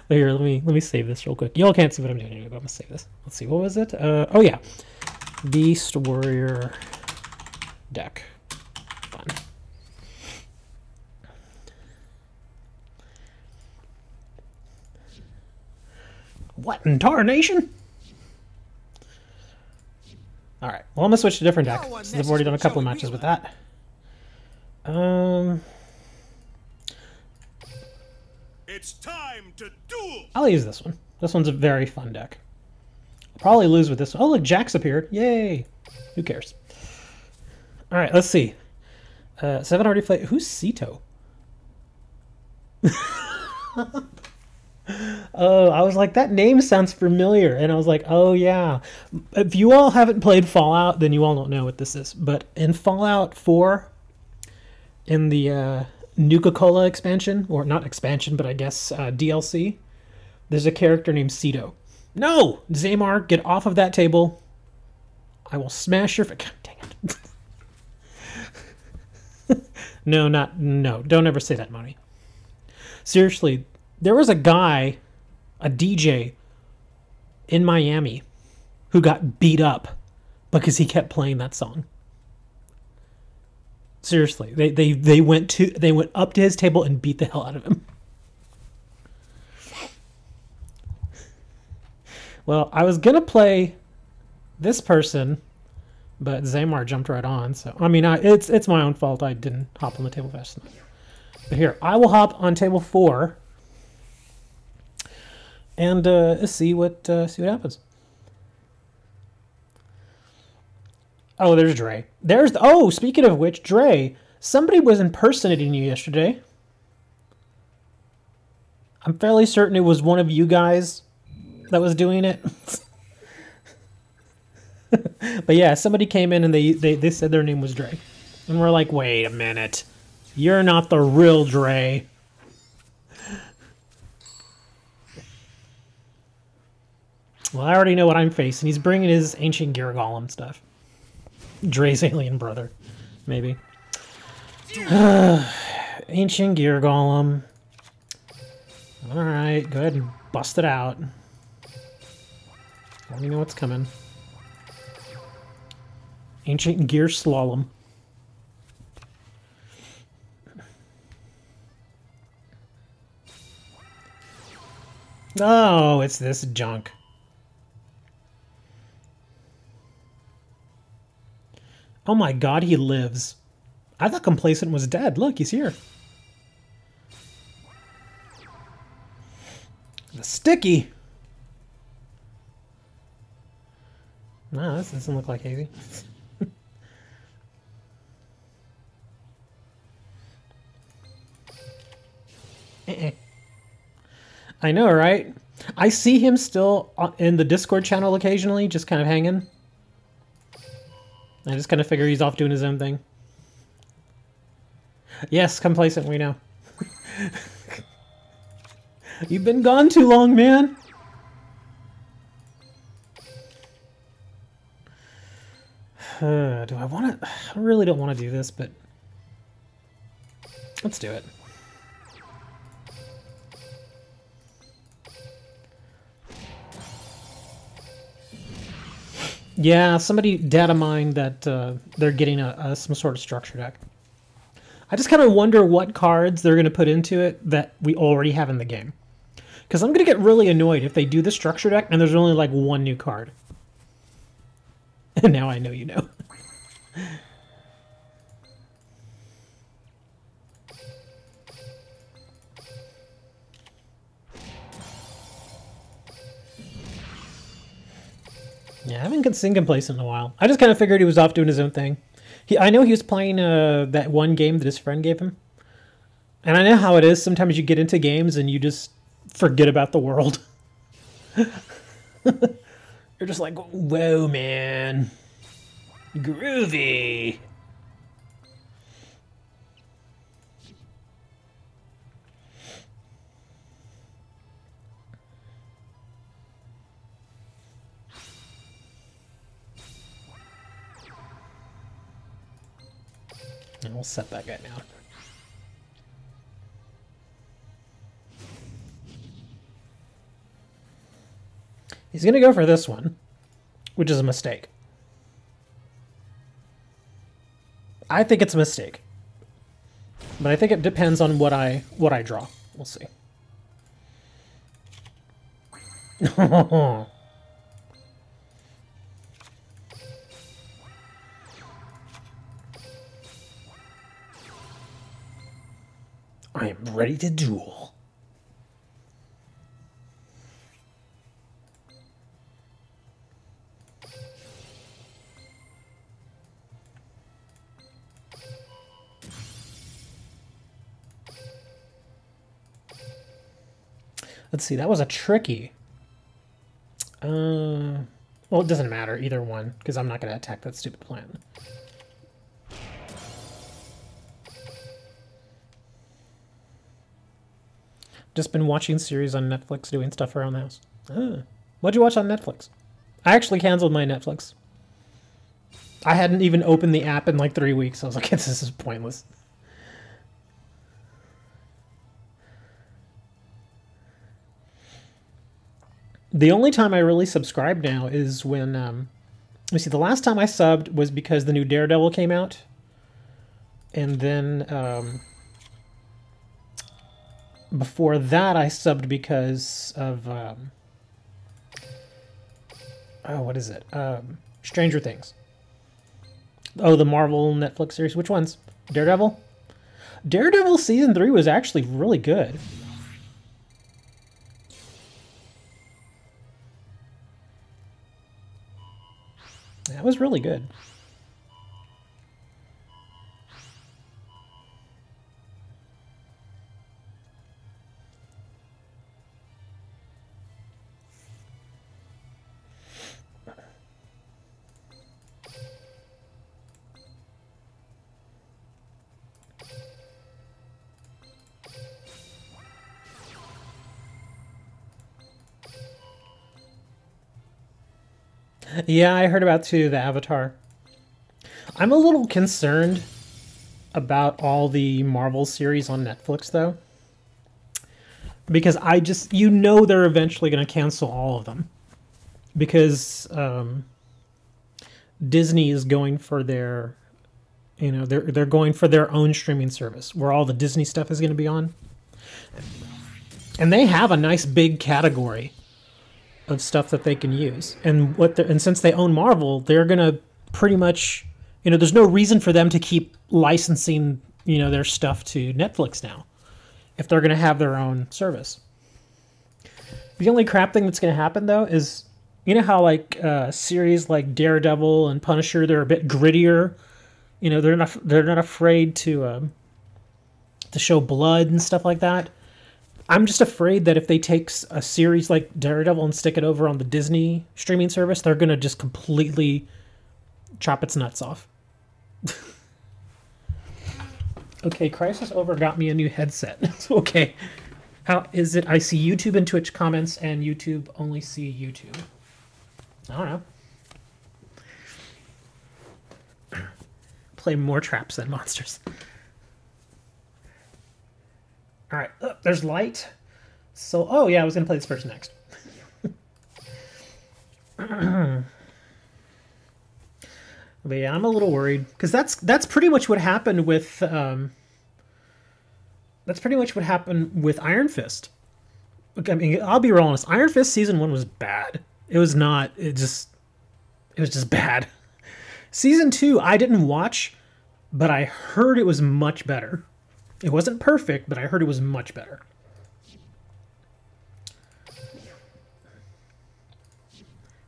But here, let me save this real quick. Y'all can't see what I'm doing, but I'm gonna save this. Let's see, what was it? Oh yeah, Beast Warrior deck. Fun. What in tarnation? All right. Well, I'm gonna switch to a different deck since I've already done a couple of matches with that. It's time to duel. I'll use this one. This one's a very fun deck. I'll probably lose with this one. Oh, look, Jax appeared. Yay. Who cares? All right, let's see. 7 already played. Who's Sito? Oh, I was like, that name sounds familiar. And I was like, oh, yeah. If you all haven't played Fallout, then you all don't know what this is. But in Fallout 4, in the Nuka-Cola expansion, or not expansion, but I guess DLC, there's a character named Sito. No! Zaymar, get off of that table. I will smash your... God dang it. No, don't ever say that, Money. Seriously, there was a guy, a DJ, in Miami who got beat up because he kept playing that song. Seriously, they went up to his table and beat the hell out of him. Well, I was gonna play this person, but Zamar jumped right on. So I mean, it's my own fault. I didn't hop on the table fast enough. But here, I will hop on table 4 and see what happens. Oh, there's Dre. Speaking of which, Dre, somebody was impersonating you yesterday. I'm fairly certain it was one of you guys that was doing it. But yeah, somebody came in and they said their name was Dre. And we're like, wait a minute. You're not the real Dre. Well, I already know what I'm facing. He's bringing his ancient gear golem stuff. Dre's alien brother, maybe. Ancient gear golem. Alright, go ahead and bust it out. Let me know what's coming. Ancient gear slalom. Oh, it's this junk. Oh my god, he lives. I thought Complacent was dead. Look, he's here. The sticky. No, this doesn't look like Hazy. I know, right? I see him still in the Discord channel occasionally, just kind of hanging. I just kind of figure he's off doing his own thing. Yes, Complacent, we know. You've been gone too long, man. Do I want to... I really don't want to do this, but... let's do it. Yeah, somebody data mined that they're getting some sort of structure deck. I just kind of wonder what cards they're going to put into it that we already have in the game. Because I'm going to get really annoyed if they do the structure deck and there's only like one new card. And now I know you know. Yeah, I haven't seen Complacent in a while. I just kind of figured he was off doing his own thing. I know he was playing that one game that his friend gave him. And I know how it is. Sometimes you get into games and you just forget about the world. You're just like, whoa, man. Groovy. And we'll set that guy down. He's going to go for this one, which is a mistake. I think it's a mistake. But I think it depends on what I draw. We'll see. I am ready to duel. Let's see, that was a tricky. Well, it doesn't matter, either one, because I'm not going to attack that stupid plant. Just been watching series on Netflix, doing stuff around the house. What'd you watch on Netflix? I actually canceled my Netflix. I hadn't even opened the app in like 3 weeks. I was like, this is pointless. The only time I really subscribe now is when Let me see. The last time I subbed was because the new Daredevil came out, and then before that I subbed because of oh, what is it? Stranger Things. Oh, the Marvel Netflix series. Which ones? Daredevil? Daredevil Season 3 was actually really good. That was really good. Yeah, I heard about too, the Avatar. I'm a little concerned about all the Marvel series on Netflix, though. Because I just, you know, they're eventually going to cancel all of them. Because Disney is going for their, you know, they're going for their own streaming service where all the Disney stuff is going to be on. And they have a nice big category of stuff that they can use. And since they own Marvel, they're going to pretty much, you know, there's no reason for them to keep licensing, you know, their stuff to Netflix now if they're going to have their own service. The only crap thing that's going to happen, though, is, you know how, like, series like Daredevil and Punisher, they're a bit grittier. You know, they're not afraid to show blood and stuff like that. I'm just afraid that if they take a series like Daredevil and stick it over on the Disney streaming service, they're going to just completely chop its nuts off. Okay, Crisis Over got me a new headset. Okay. How is it? I see YouTube and Twitch comments, and YouTube only see YouTube. I don't know. Play more traps than monsters. All right, there's light. So, oh yeah, I was gonna play this person next. But yeah, I'm a little worried because that's pretty much what happened with Iron Fist. I mean, I'll be real honest. Iron Fist season 1 was bad. It was not. It was just bad. Season 2 I didn't watch, but I heard it was much better. It wasn't perfect, but I heard it was much better.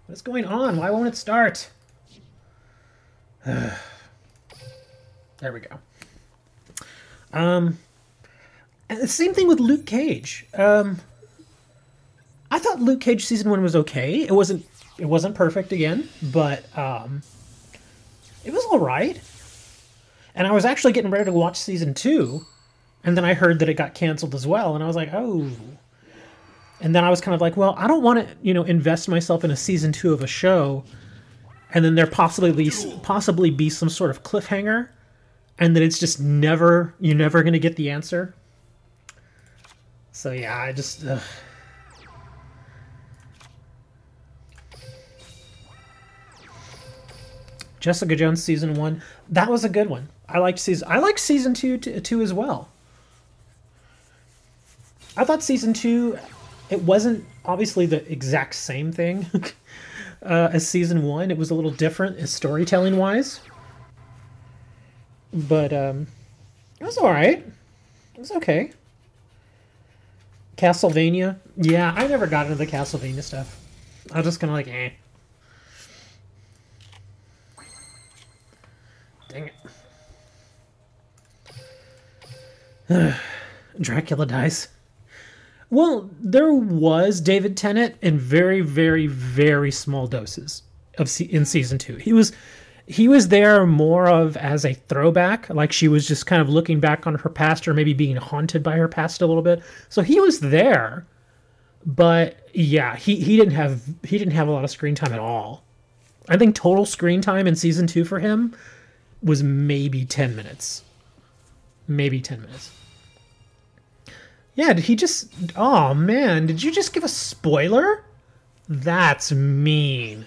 What's going on? Why won't it start? There we go. And the same thing with Luke Cage. I thought Luke Cage season 1 was okay. It wasn't perfect again, but it was all right. And I was actually getting ready to watch season 2, and then I heard that it got canceled as well, and I was like, oh. And then I was kind of like, well, I don't want to, you know, invest myself in a season 2 of a show, and then there possibly be some sort of cliffhanger, and then it's just you're never going to get the answer. So yeah, I just... Jessica Jones season 1, that was a good one. I liked season 2 as well. I thought season 2, it wasn't obviously the exact same thing as season 1. It was a little different storytelling wise, but it was all right. It was okay. Castlevania, yeah, I never got into the Castlevania stuff. I was just kind of like, eh. Dang it. Dracula dies. Well, there was David Tennant in very, very, very small doses in season 2. He was there more of as a throwback, like she was just kind of looking back on her past or maybe being haunted by her past a little bit. So he was there, but yeah, he didn't have a lot of screen time at all. I think total screen time in season 2 for him was maybe 10 minutes. Maybe 10 minutes. Yeah, did he just... Oh, man. Did you just give a spoiler? That's mean.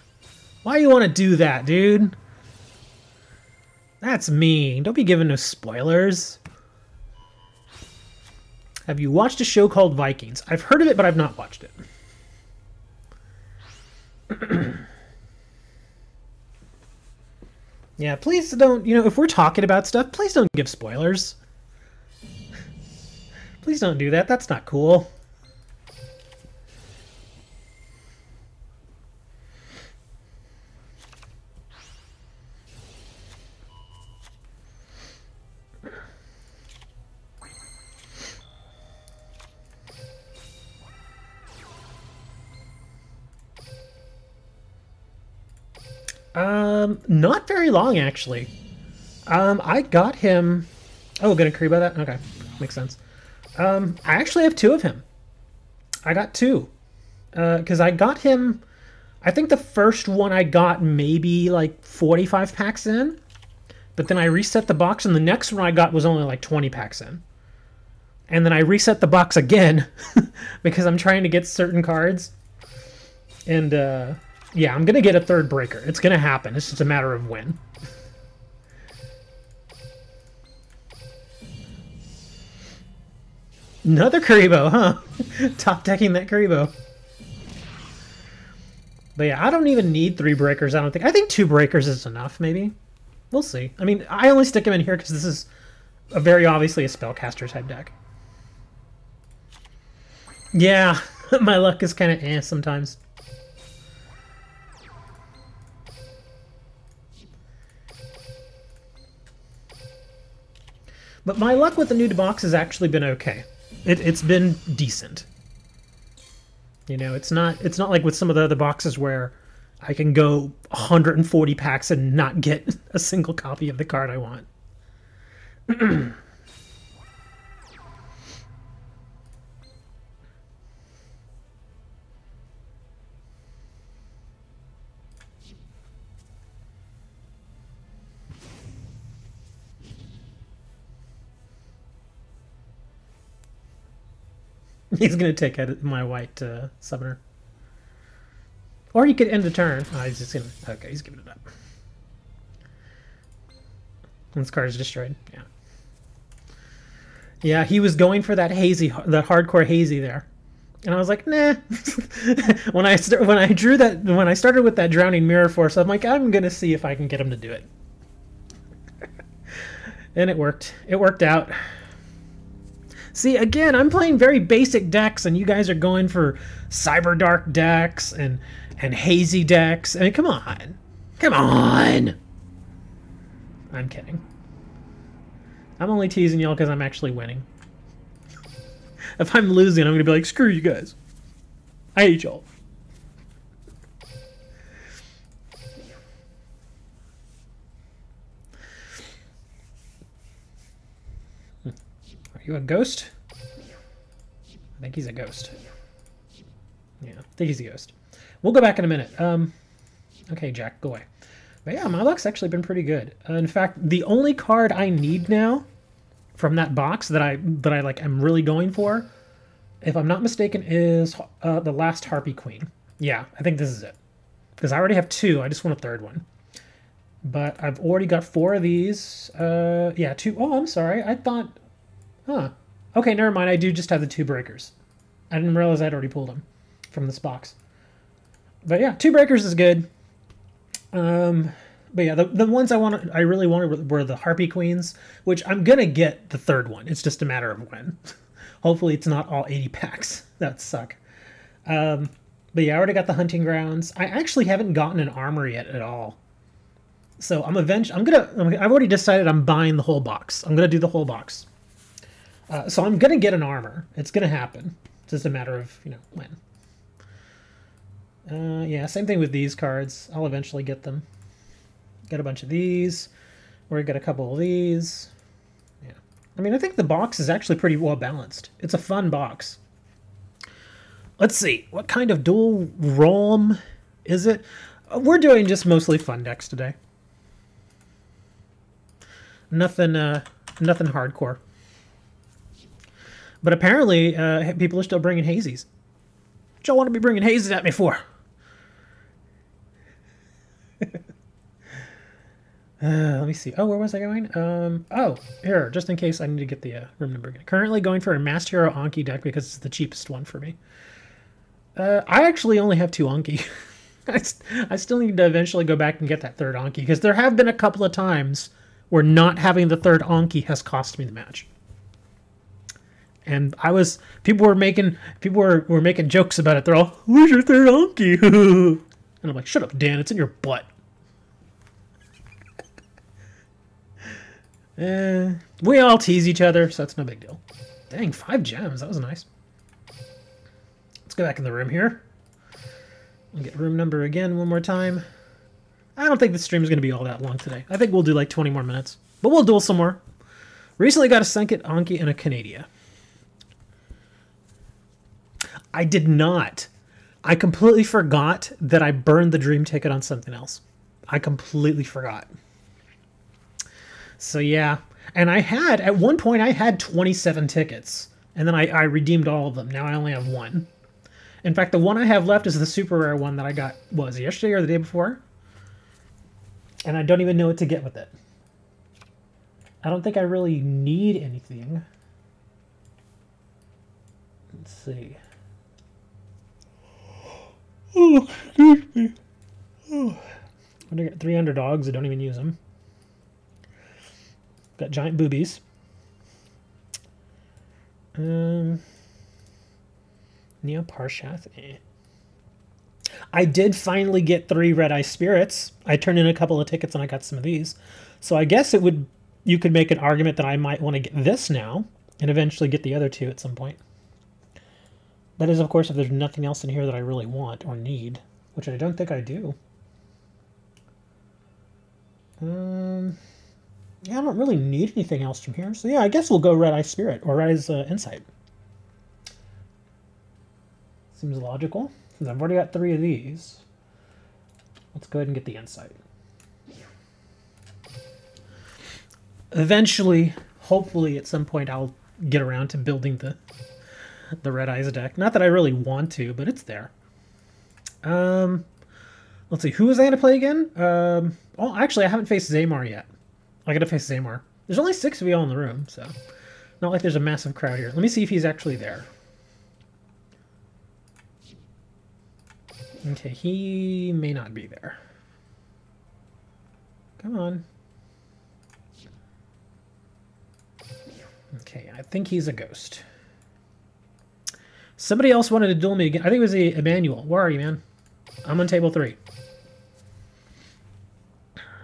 Why you want to do that, dude? That's mean. Don't be giving no spoilers. Have you watched a show called Vikings? I've heard of it, but I've not watched it. Yeah, please don't, if we're talking about stuff, please don't give spoilers. Please don't do that. That's not cool. Not very long, actually. I got him... Oh, gonna agree about that? Okay, makes sense. I actually have 2 of him. I got 2. Because I got him... I think the first one I got maybe like 45 packs in. But then I reset the box, and the next one I got was only like 20 packs in. And then I reset the box again because I'm trying to get certain cards. And, yeah, I'm going to get a 3rd breaker. It's going to happen. It's just a matter of when. Another Karibo, huh? Top decking that Karibo. But yeah, I don't even need 3 breakers, I don't think. I think 2 breakers is enough, maybe. We'll see. I mean, I only stick them in here because this is very obviously a spellcaster type deck. Yeah, my luck is kind of eh sometimes. But my luck with the new box has actually been okay. It's been decent. It's not like with some of the other boxes where I can go 140 packs and not get a single copy of the card I want. He's going to take out my white summoner. Or he could end the turn. Oh, he's just going to... Okay, he's giving it up. This card is destroyed. Yeah. Yeah, he was going for that hazy, that hardcore hazy there. And I was like, nah. when I started with that Drowning Mirror Force, I'm like, I'm going to see if I can get him to do it. And it worked. It worked out. See, again, I'm playing very basic decks, and you guys are going for Cyber Dark decks and hazy decks. I mean, come on. Come on! I'm kidding. I'm only teasing y'all because I'm actually winning. If I'm losing, I'm going to be like, screw you guys. I hate y'all. Are you a ghost? I think he's a ghost. Yeah, I think he's a ghost. We'll go back in a minute. Okay, Jack, go away. But yeah, my luck's actually been pretty good. In fact, the only card I need now from that box that I like am really going for, if I'm not mistaken, is the last Harpy Queen. Yeah, I think this is it. Because I already have 2. I just want a 3rd one. But I've already got 4 of these. Yeah, 2. Oh, I'm sorry. I thought... Huh. Okay, never mind. I do just have the 2 breakers. I didn't realize I'd already pulled them from this box. But yeah, 2 breakers is good. But yeah, the ones I really wanted were the Harpy Queens, which I'm gonna get the 3rd one. It's just a matter of when. Hopefully it's not all 80 packs. That suck. But yeah, I already got the Hunting Grounds. I actually haven't gotten an armor yet at all. So I've already decided I'm buying the whole box. I'm gonna do the whole box. So I'm gonna get an armor. It's gonna happen. It's just a matter of, when. Yeah, same thing with these cards. I'll eventually get them. Got a bunch of these. Or got a couple of these. Yeah. I mean, I think the box is actually pretty well balanced. It's a fun box. Let's see. What kind of dual ROM is it? We're doing just mostly fun decks today. Nothing hardcore. But apparently, people are still bringing hazies. What y'all want to be bringing hazies at me for? Let me see. Oh, where was I going? Oh, here, just in case I need to get the room number again. Currently going for a Master Hero Anki deck because it's the cheapest one for me. I actually only have 2 Anki. I still need to eventually go back and get that 3rd Anki because there have been a couple of times where not having the 3rd Anki has cost me the match. And people were making jokes about it. They're all, "Where's your 3rd Anki?" And I'm like, "Shut up, Dan. It's in your butt." We all tease each other, so that's no big deal. Dang, 5 gems. That was nice. Let's go back in the room here. We'll get room number again one more time. I don't think the stream is going to be all that long today. I think we'll do like 20 more minutes. But we'll duel some more. Recently got a Sunkit, Anki, and a Canada. I did not. I completely forgot that I burned the dream ticket on something else. I completely forgot. So yeah. And at one point, I had 27 tickets. And then I redeemed all of them. Now I only have 1. In fact, the one I have left is the super rare one that I got, what was it, yesterday or the day before? And I don't even know what to get with it. I don't think I really need anything. Let's see. Oh, excuse me. Oh. I got 3 underdogs. I don't even use them. Got giant boobies. Neo Parshath. I did finally get 3 Red Eye Spirits. I turned in a couple of tickets and I got some of these. So I guess you could make an argument that I might want to get this now and eventually get the other 2 at some point. That is, of course, if there's nothing else in here that I really want or need, which I don't think I do. Yeah, I don't really need anything else from here. So yeah, I guess we'll go Red Eye Spirit or Red Eye's Insight. Seems logical. Since I've already got 3 of these, let's go ahead and get the Insight. Eventually, hopefully at some point, I'll get around to building the Red Eyes deck. Not that I really want to, but it's there. Let's see. Who was I going to play again? Oh, actually, I haven't faced Zaymar yet. I got to face Zaymar. There's only 6 of y'all in the room, so not like there's a massive crowd here. Let me see if he's actually there. Okay, he may not be there. Come on. Okay, I think he's a ghost. Somebody else wanted to duel me again. I think it was Emmanuel. Where are you, man? I'm on table 3.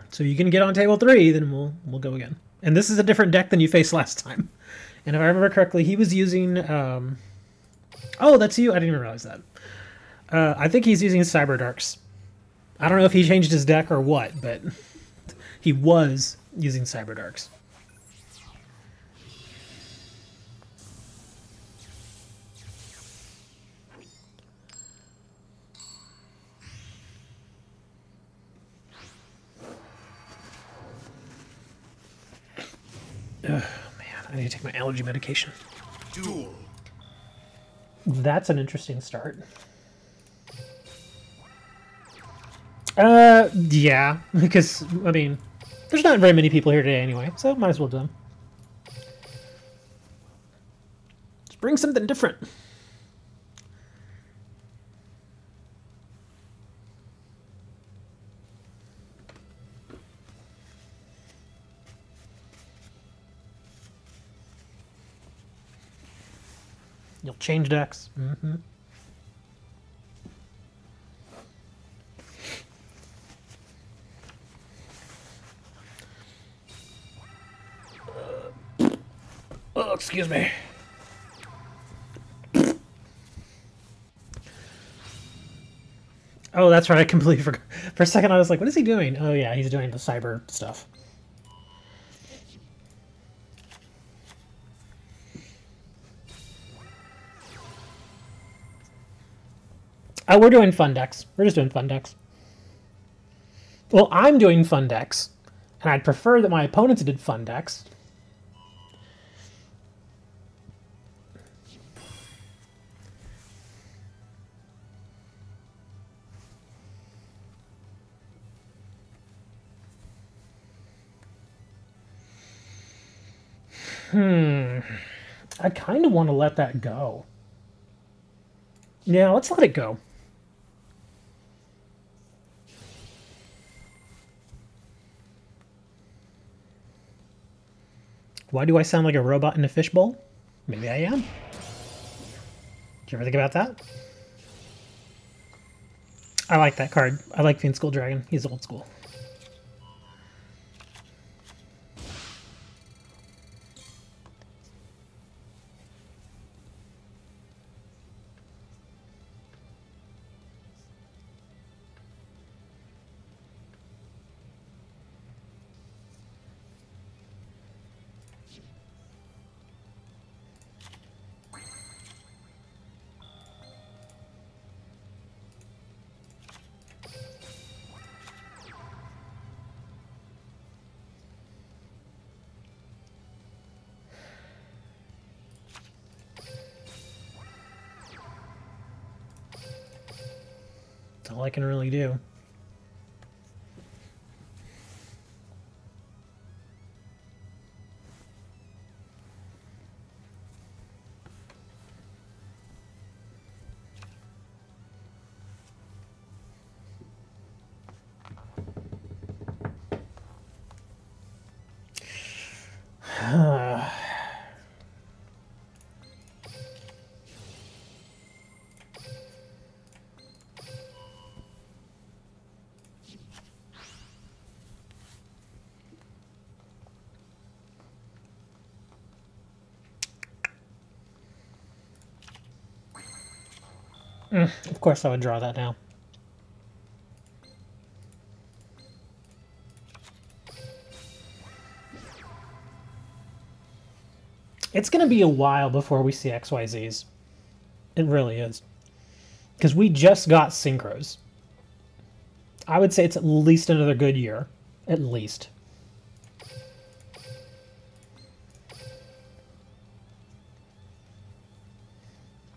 So you can get on table 3, then we'll go again. And this is a different deck than you faced last time. And if I remember correctly, he was using... Oh, that's you? I didn't even realize that. I think he's using Cyber Darks. I don't know if he changed his deck or what, but he was using Cyber Darks. Oh, man, I need to take my allergy medication. Duel. That's an interesting start. Yeah, because, I mean, there's not very many people here today anyway, so might as well do them. Let's bring something different. You'll change decks. Mm-hmm. Oh, excuse me. Oh, that's right. I completely forgot. For a second, I was like, what is he doing? Oh, yeah, he's doing the cyber stuff. Oh, we're doing fun decks. We're just doing fun decks. Well, I'm doing fun decks, and I'd prefer that my opponents did fun decks. I kind of want to let that go. Yeah, let's let it go. Why do I sound like a robot in a fishbowl? Maybe I am. Did you ever think about that? I like that card. I like Fiend Skull Dragon. He's old school. That's all I can really do. Of course I would draw that now. It's going to be a while before we see XYZs. It really is. Because we just got synchros. I would say it's at least another good year. At least.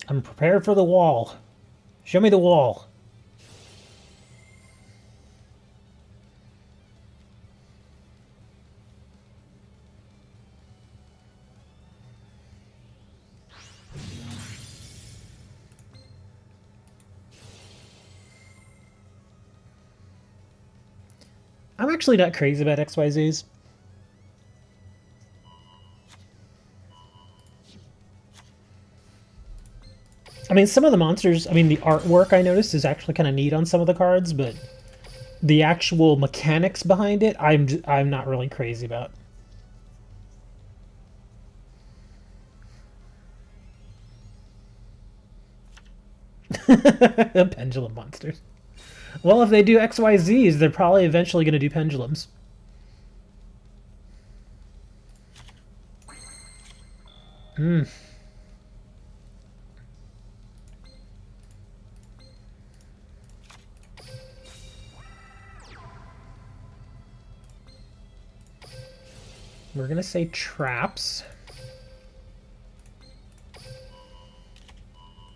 I'm prepared for the wall. Show me the wall. I'm actually not crazy about XYZs. I mean, some of the monsters, I mean, the artwork I noticed is actually kind of neat on some of the cards, but the actual mechanics behind it, I'm not really crazy about. Pendulum monsters. Well, if they do XYZs, they're probably eventually going to do pendulums. We're going to say traps.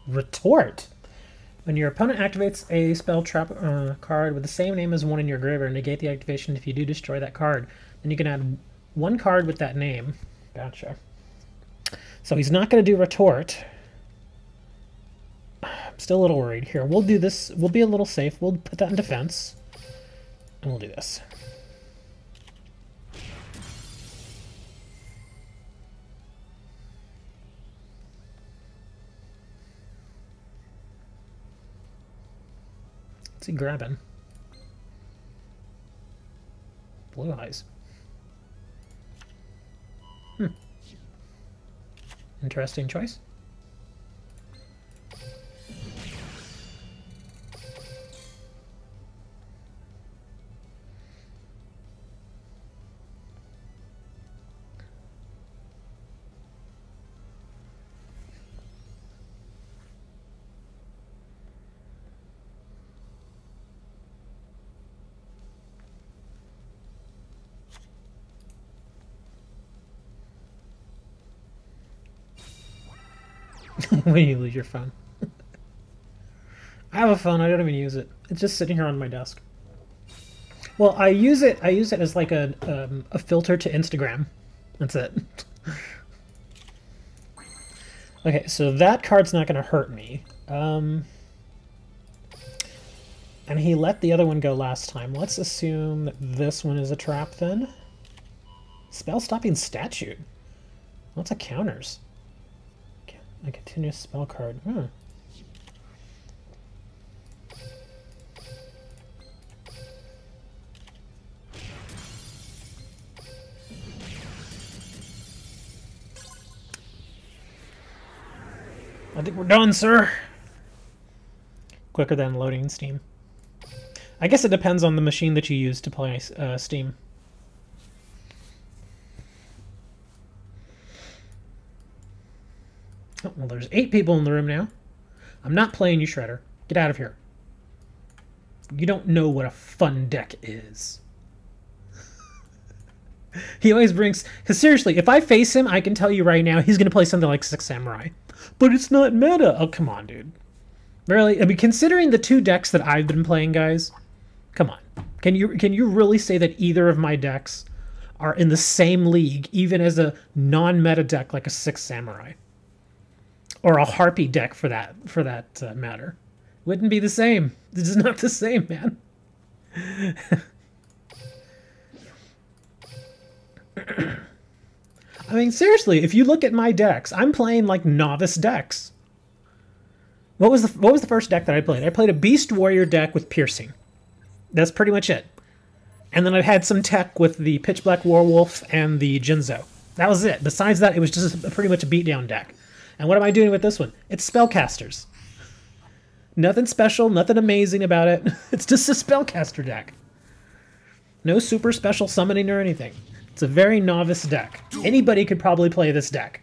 Retort. When your opponent activates a spell trap card with the same name as one in your graveyard, negate the activation if you do destroy that card. Then you can add one card with that name. Gotcha. So he's not going to do retort. I'm still a little worried. Here, we'll do this. We'll be a little safe. We'll put that in defense. And we'll do this. What's he grabbing? Blue eyes. Interesting choice. When you lose your phone. I have a phone, I don't even use it. It's just sitting here on my desk. Well, I use it as like a filter to Instagram. That's it. Okay, so that card's not going to hurt me. And he let the other one go last time. Let's assume that this one is a trap then. Spell stopping statute. Lots of counters. A continuous spell card. Hmm. I think we're done, sir. Quicker than loading Steam. I guess it depends on the machine that you use to play Steam. Oh, well, there's 8 people in the room now. I'm not playing you, Shredder. Get out of here. You don't know what a fun deck is. He always brings... Because seriously, if I face him, I can tell you right now, he's going to play something like Six Samurai. But it's not meta. Oh, come on, dude. Really? I mean, considering the 2 decks that I've been playing, guys, come on. Can you really say that either of my decks are in the same league, even as a non-meta deck like a Six Samurai? Or a Harpy deck, for that matter. Wouldn't be the same. This is not the same, man. I mean, seriously, if you look at my decks, I'm playing like novice decks. What was the first deck that I played? I played a Beast Warrior deck with Piercing. That's pretty much it. And then I had some tech with the Pitch Black Werewolf and the Jinzo. That was it. Besides that, it was just pretty much a beatdown deck. And what am I doing with this one? It's Spellcasters. Nothing special, nothing amazing about it. It's just a Spellcaster deck. No super special summoning or anything. It's a very novice deck. Anybody could probably play this deck.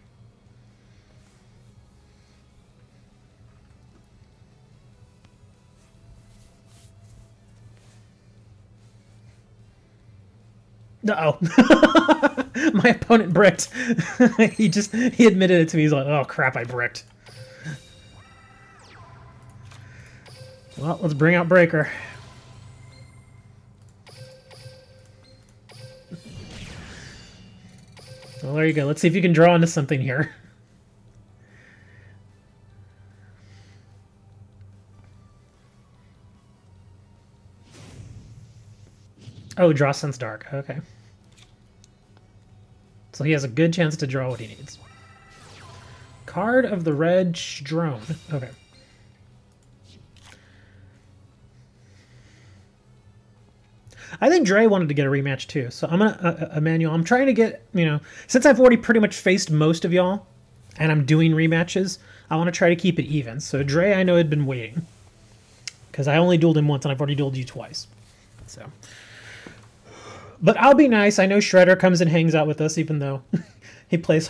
Uh-oh. My opponent bricked. He admitted it to me. He's like, oh crap, I bricked. Well, let's bring out Breaker. Well, there you go. Let's see if you can draw into something here. Oh, draw Sense Dark. Okay. So he has a good chance to draw what he needs. Card of the Red Drone. Okay. I think Dre wanted to get a rematch too, so I'm gonna, Emmanuel, I'm trying to get, since I've already pretty much faced most of y'all, and I'm doing rematches, I want to try to keep it even. So Dre, I know, had been waiting, because I only dueled him once, and I've already dueled you twice. So, but I'll be nice. I know Shredder comes and hangs out with us, even though he plays,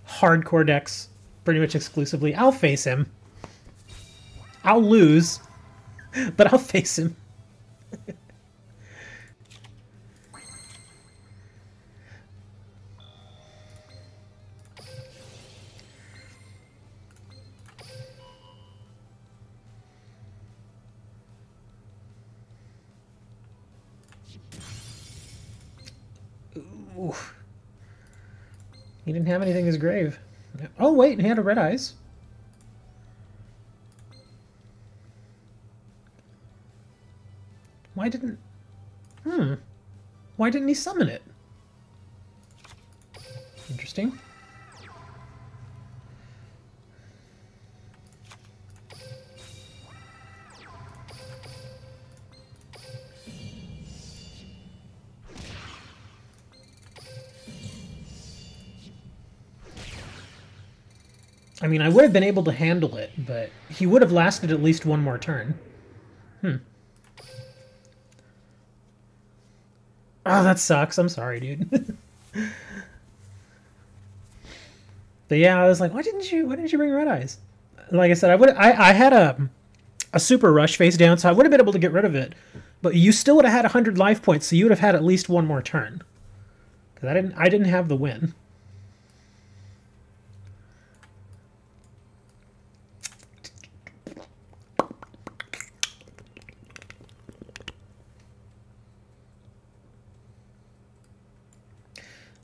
hardcore decks pretty much exclusively. I'll face him. I'll lose, but I'll face him. Ooh. He didn't have anything in his grave. Oh wait, he had a Red Eyes. Why didn't... Why didn't he summon it? Interesting. I mean, I would have been able to handle it, but he would have lasted at least one more turn. Oh, that sucks. I'm sorry, dude. But yeah, I was like, why didn't you bring Red Eyes? Like I said, I had a super rush face down, so I would have been able to get rid of it. But you still would have had 100 life points, so you would have had at least one more turn. Because I didn't have the win.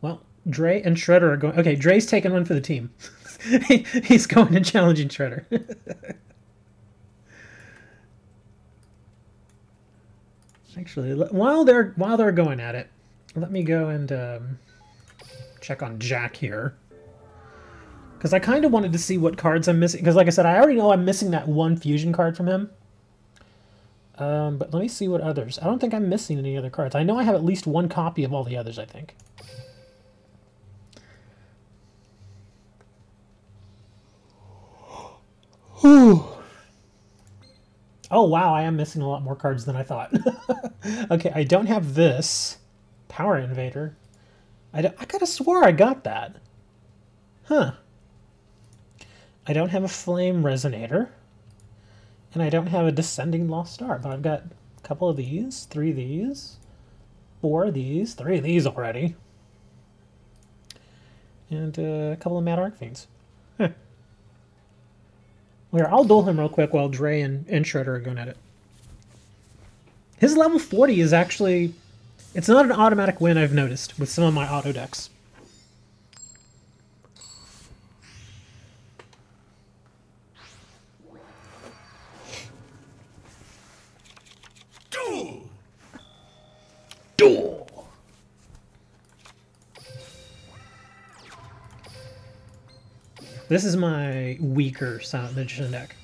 Well, Dre and Shredder are going... Okay, Dre's taking one for the team. He's going and challenging Shredder. Actually, while they're going at it, let me go and check on Jack here. Because I kind of wanted to see what cards I'm missing. Because like I said, I already know I'm missing that one fusion card from him. But let me see what others. I don't think I'm missing any other cards. I know I have at least one copy of all the others, I think. Whew. Oh, wow, I am missing a lot more cards than I thought. Okay, I don't have this. Power Invader. I could have swore I got that. Huh. I don't have a Flame Resonator. And I don't have a Descending Lost Star, but I've got a couple of these, 3 of these, 4 of these, 3 of these already. And a couple of Mad Arcfiends. Huh. Here, I'll duel him real quick while Dre and Shredder are going at it. His level 40 is actually... It's not an automatic win, I've noticed, with some of my auto decks. Duel! This is my weaker Silent Magician deck.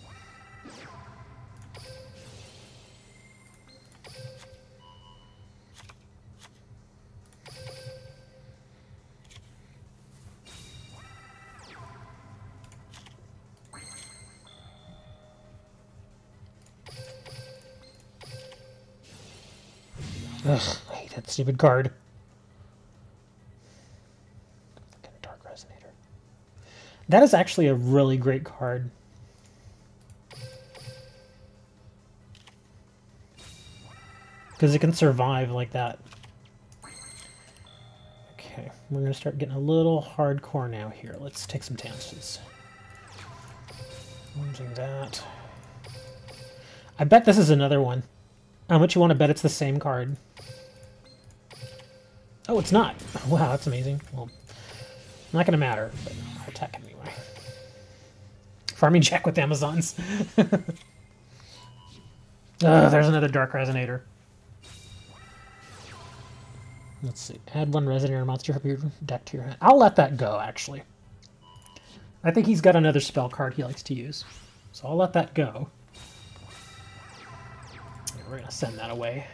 Ugh, I hate that stupid card. Dark Resonator. That is actually a really great card. Because it can survive like that. Okay, we're going to start getting a little hardcore now here. Let's take some chances. Losing that. I bet this is another one. How much you want to bet it's the same card? Oh, it's not. Wow, that's amazing. Well, not going to matter, but I'll attack anyway. Farming Jack with Amazons. There's another Dark Resonator. Let's see. Add 1 Resonator monster from your deck to your hand. I'll let that go, actually. I think he's got another spell card he likes to use. So I'll let that go. We're going to send that away.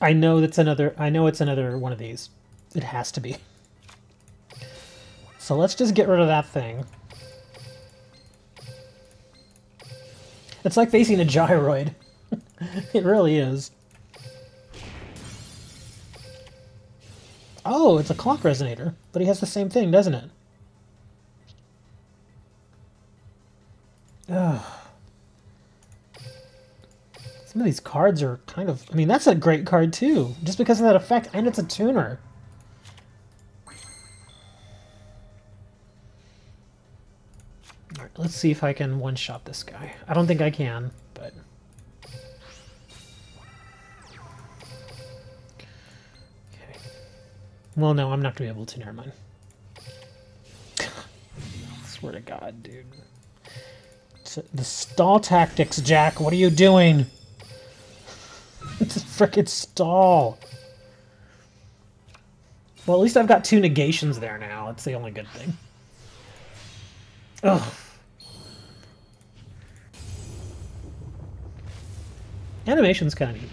I know it's another one of these. It has to be. So let's just get rid of that thing. It's like facing a gyroid. It really is. Oh, it's a Clock Resonator, but he has the same thing, doesn't it? Ugh. Some of these cards are kind of... I mean, that's a great card, too. Just because of that effect, and it's a tuner. Alright, let's see if I can one-shot this guy. I don't think I can, but... Okay. Well, no, I'm not going to be able to. Never mind. Swear to God, dude. The stall tactics, Jack. What are you doing? It's a frickin' stall. Well, at least I've got 2 negations there now. That's the only good thing. Ugh. Animation's kind of neat.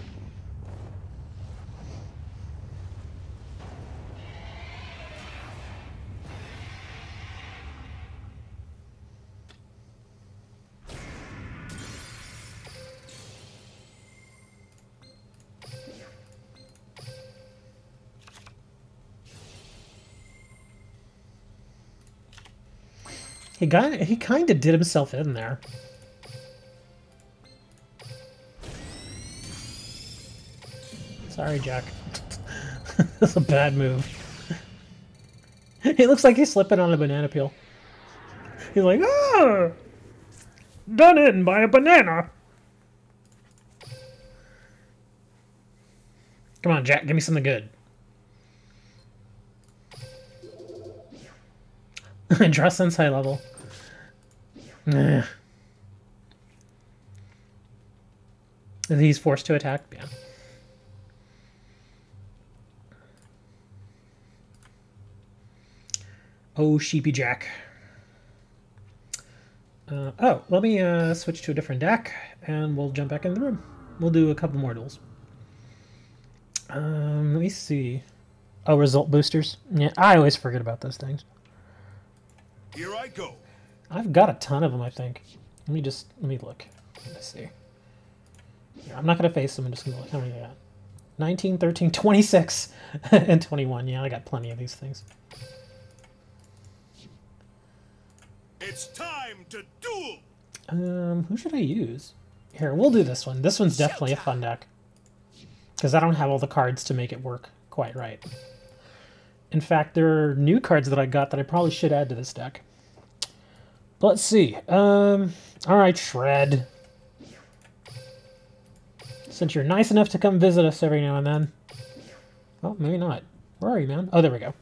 He kind of did himself in there. Sorry, Jack. That's a bad move. He looks like he's slipping on a banana peel. He's like, ah! Done in by a banana! Come on, Jack, give me something good. Draw sense high level. Nah. He's forced to attack? Yeah. Oh, Sheepy Jack. Oh, let me switch to a different deck, and we'll jump back in the room. We'll do a couple more duels. Let me see. Oh, result boosters. Yeah, I always forget about those things. Here I go. I've got a ton of them, I think. Let me look. Let's see. Yeah, I'm not going to face them. I'm just going to look how many I got. 19, 13, 26, and 21. Yeah, I got plenty of these things. It's time to duel. Who should I use? Here, we'll do this one. This one's definitely a fun deck. Because I don't have all the cards to make it work quite right. In fact, there are new cards that I got that I probably should add to this deck. But let's see. Alright, Shred. Since you're nice enough to come visit us every now and then. Well, maybe not. Where are you, man? Oh, there we go.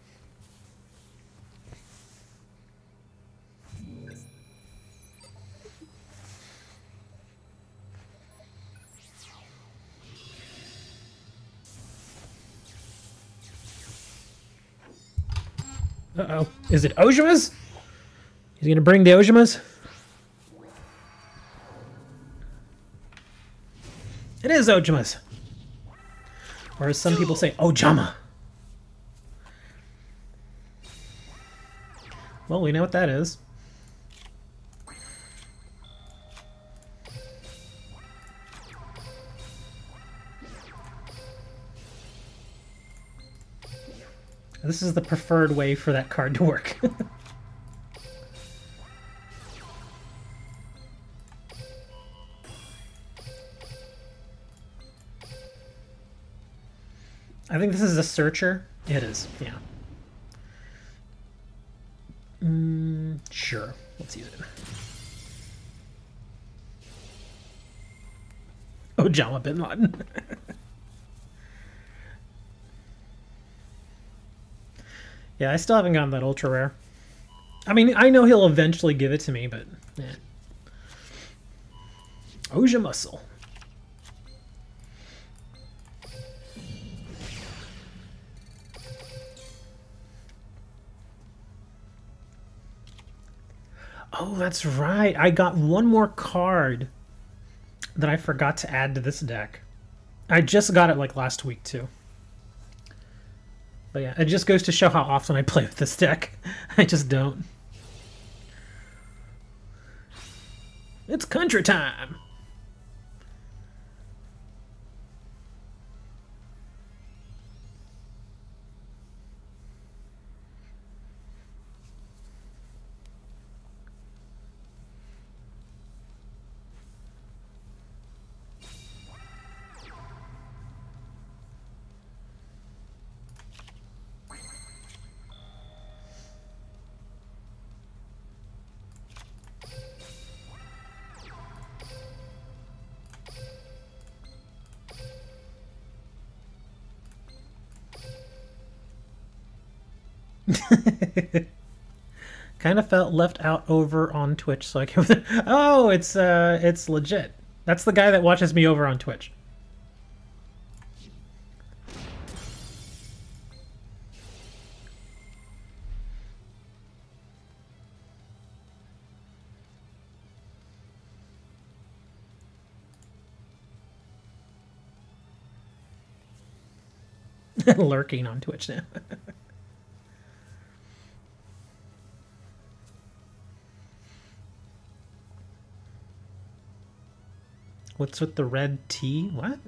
Uh-oh. Is it Ojimas? He's gonna bring the Ojimas? It is Ojimas. Or as some people say, Ojama. Well, we know what that is. This is the preferred way for that card to work. I think this is a searcher. It is, yeah. Sure. Let's use it. Osama bin Laden. Yeah, I still haven't gotten that ultra rare. I mean, I know he'll eventually give it to me, but eh. Oja Muscle. Oh, that's right. I got one more card that I forgot to add to this deck. I just got it like last week too. But yeah, it just goes to show how often I play with this deck. I just don't. It's country time! Kind of felt left out over on Twitch, so I can. Oh, it's legit. That's the guy that watches me over on Twitch. Lurking on Twitch now. What's with the red tea? What?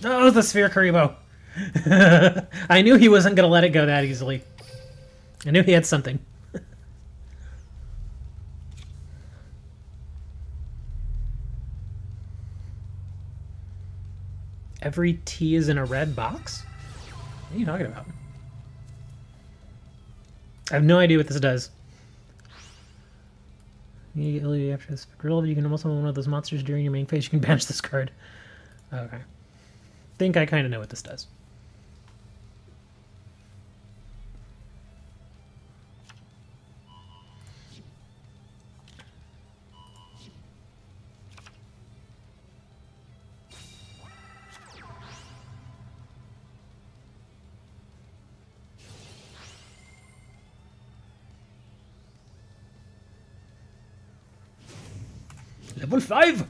Oh, the Sphere Karibo. I knew he wasn't going to let it go that easily. I knew he had something. Every T is in a red box? What are you talking about? I have no idea what this does. Immediately after this grill, you can almost summon one of those monsters during your main phase. You can banish this card. Okay. Think I kind of know what this does. Level 5!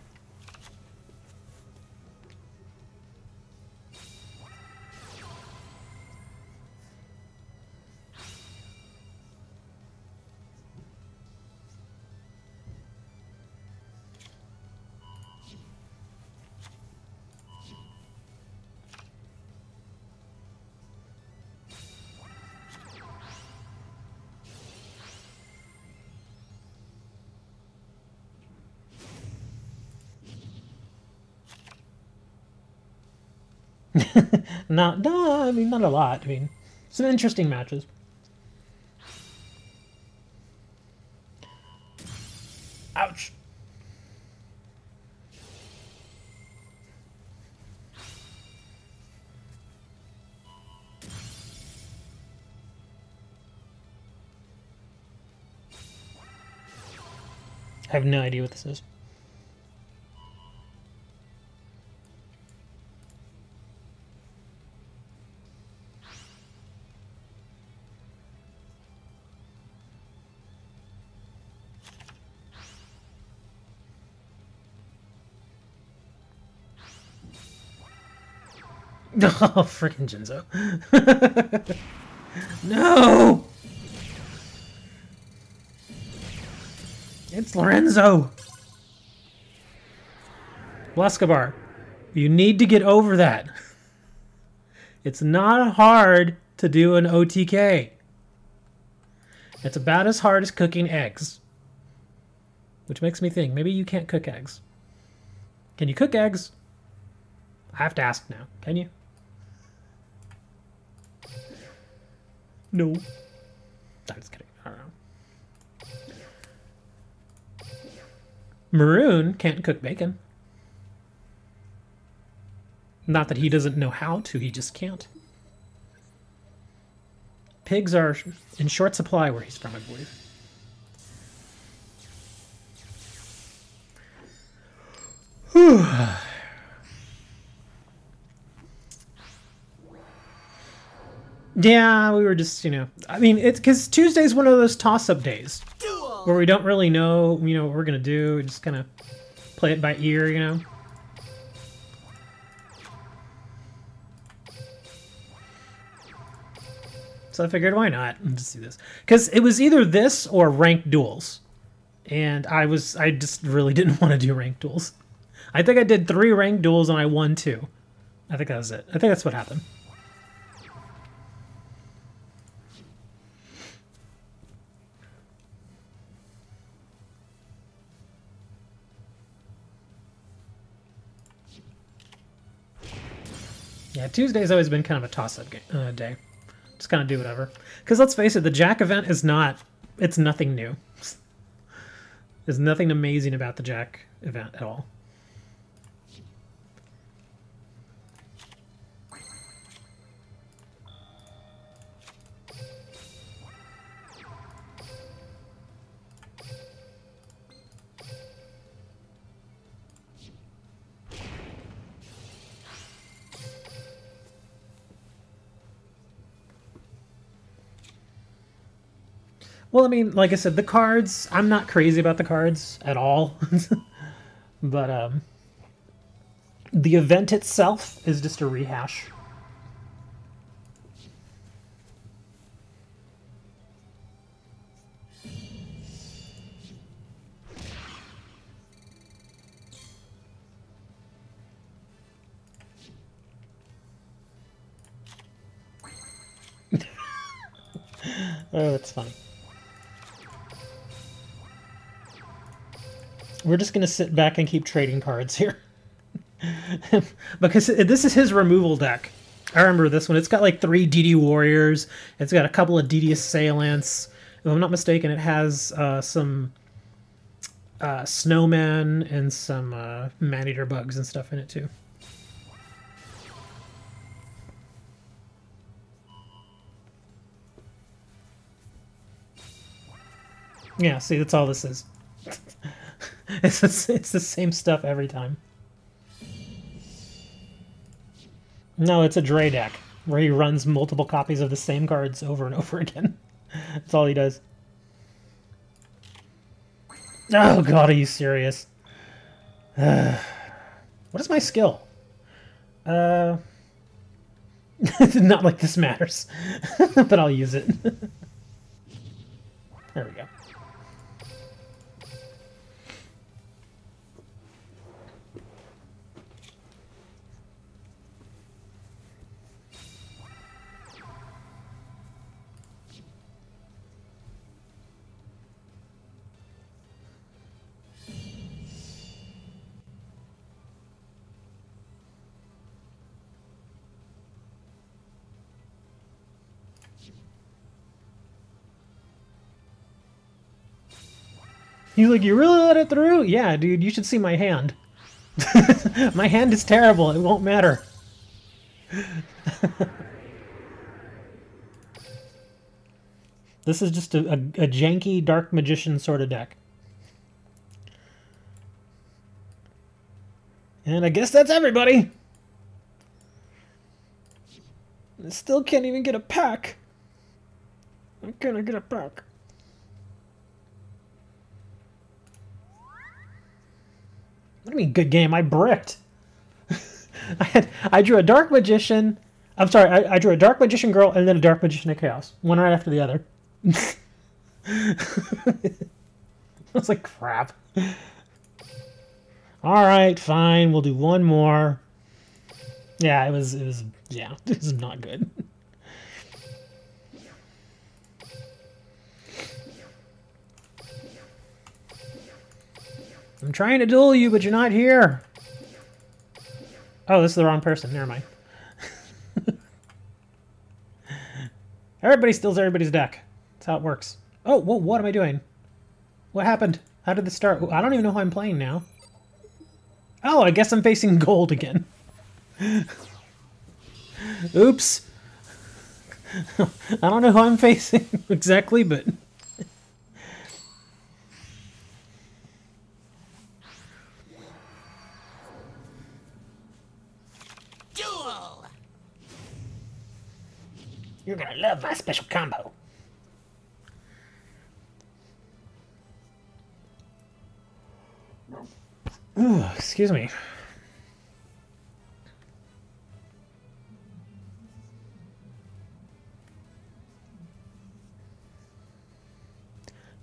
No, I mean, not a lot. I mean, some interesting matches. Ouch. I have no idea what this is. Oh, freaking Jinzo. No! It's Lorenzo! Lescabar, you need to get over that. It's not hard to do an OTK. It's about as hard as cooking eggs. Which makes me think, maybe you can't cook eggs. Can you cook eggs? I have to ask now. Can you? No. I'm just kidding. I don't know. Maroon can't cook bacon. Not that he doesn't know how to, he just can't. Pigs are in short supply where he's from, I believe. Whew. Yeah, we were just, you know, I mean, it's because Tuesday's one of those toss-up days where we don't really know, you know, what we're going to do. We just kind of play it by ear, you know. So I figured, why not? Let's just do this. Because it was either this or ranked duels. And I just really didn't want to do ranked duels. I think I did 3 ranked duels and I won 2. I think that was it. I think that's what happened. Yeah, Tuesday's always been kind of a toss-up day. Just kind of do whatever. Because let's face it, the Jack event is not... It's nothing new. There's nothing amazing about the Jack event at all. Well, I mean, like I said, the cards, I'm not crazy about the cards at all. But the event itself is just a rehash. Oh, that's funny. We're just gonna sit back and keep trading cards here. Because this is his removal deck. I remember this one. It's got like 3 DD Warriors. It's got a couple of DD Assailants. If I'm not mistaken, it has some snowmen and some man-eater bugs and stuff in it too. Yeah, see, that's all this is. It's the same stuff every time. No, it's a Dre deck, where he runs multiple copies of the same cards over and over again. That's all he does. Oh god, are you serious? What is my skill? Not like this matters. But I'll use it. There we go. He's like, you really let it through? Yeah, dude, you should see my hand. My hand is terrible. It won't matter. This is just a janky Dark Magician sort of deck. And I guess that's everybody. I still can't even get a pack. Why can't I get a pack? What do you mean, good game? I bricked. I drew a Dark Magician. I'm sorry, I drew a Dark Magician girl and then a Dark Magician of Chaos. One right after the other. I was like, crap. Alright, fine. We'll do one more. Yeah, it was, yeah, this is not good. I'm trying to duel you, but you're not here. Oh, this is the wrong person. Never mind. Everybody steals everybody's deck. That's how it works. Oh, whoa, what am I doing? What happened? How did this start? I don't even know who I'm playing now. Oh, I guess I'm facing gold again. Oops. I don't know who I'm facing exactly, but... Duel! You're gonna love my special combo. Ooh, excuse me.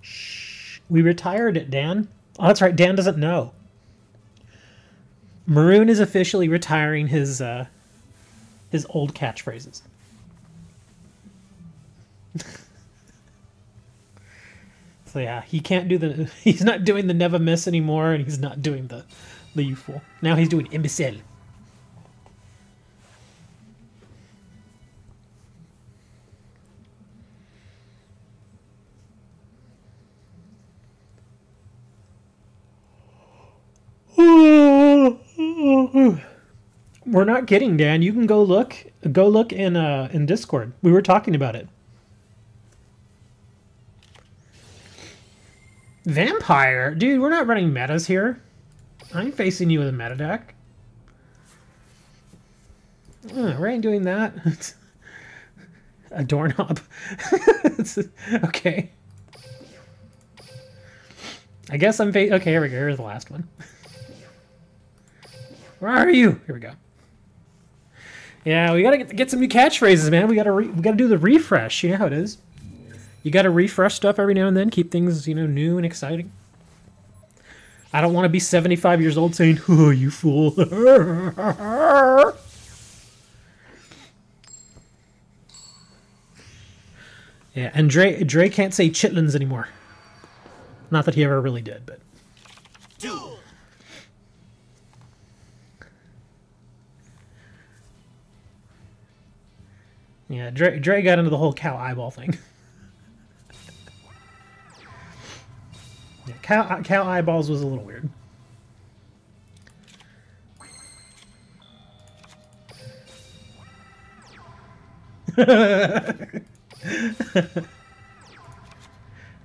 Shh. We retired it, Dan. Oh, that's right. Dan doesn't know. Maroon is officially retiring his old catchphrases. So yeah, he can't do the. He's not doing the never miss anymore, and he's not doing the you fool. Now he's doing imbecile. We're not kidding, Dan. You can go look in Discord. We were talking about it. Vampire? Dude, we're not running metas here. I'm facing you with a meta deck. We ain't doing that. A doorknob. Okay. I guess I'm okay, here we go. Here's the last one. Where are you? Here we go. Yeah, we gotta get some new catchphrases, man. We gotta do the refresh. You know how it is. You gotta refresh stuff every now and then. Keep things, new and exciting. I don't want to be 75 years old saying, "Oh, you fool." Yeah, and Dre can't say chitlins anymore. Not that he ever really did, but. Duel. Yeah, Dre got into the whole cow eyeball thing. Yeah, cow eyeballs was a little weird.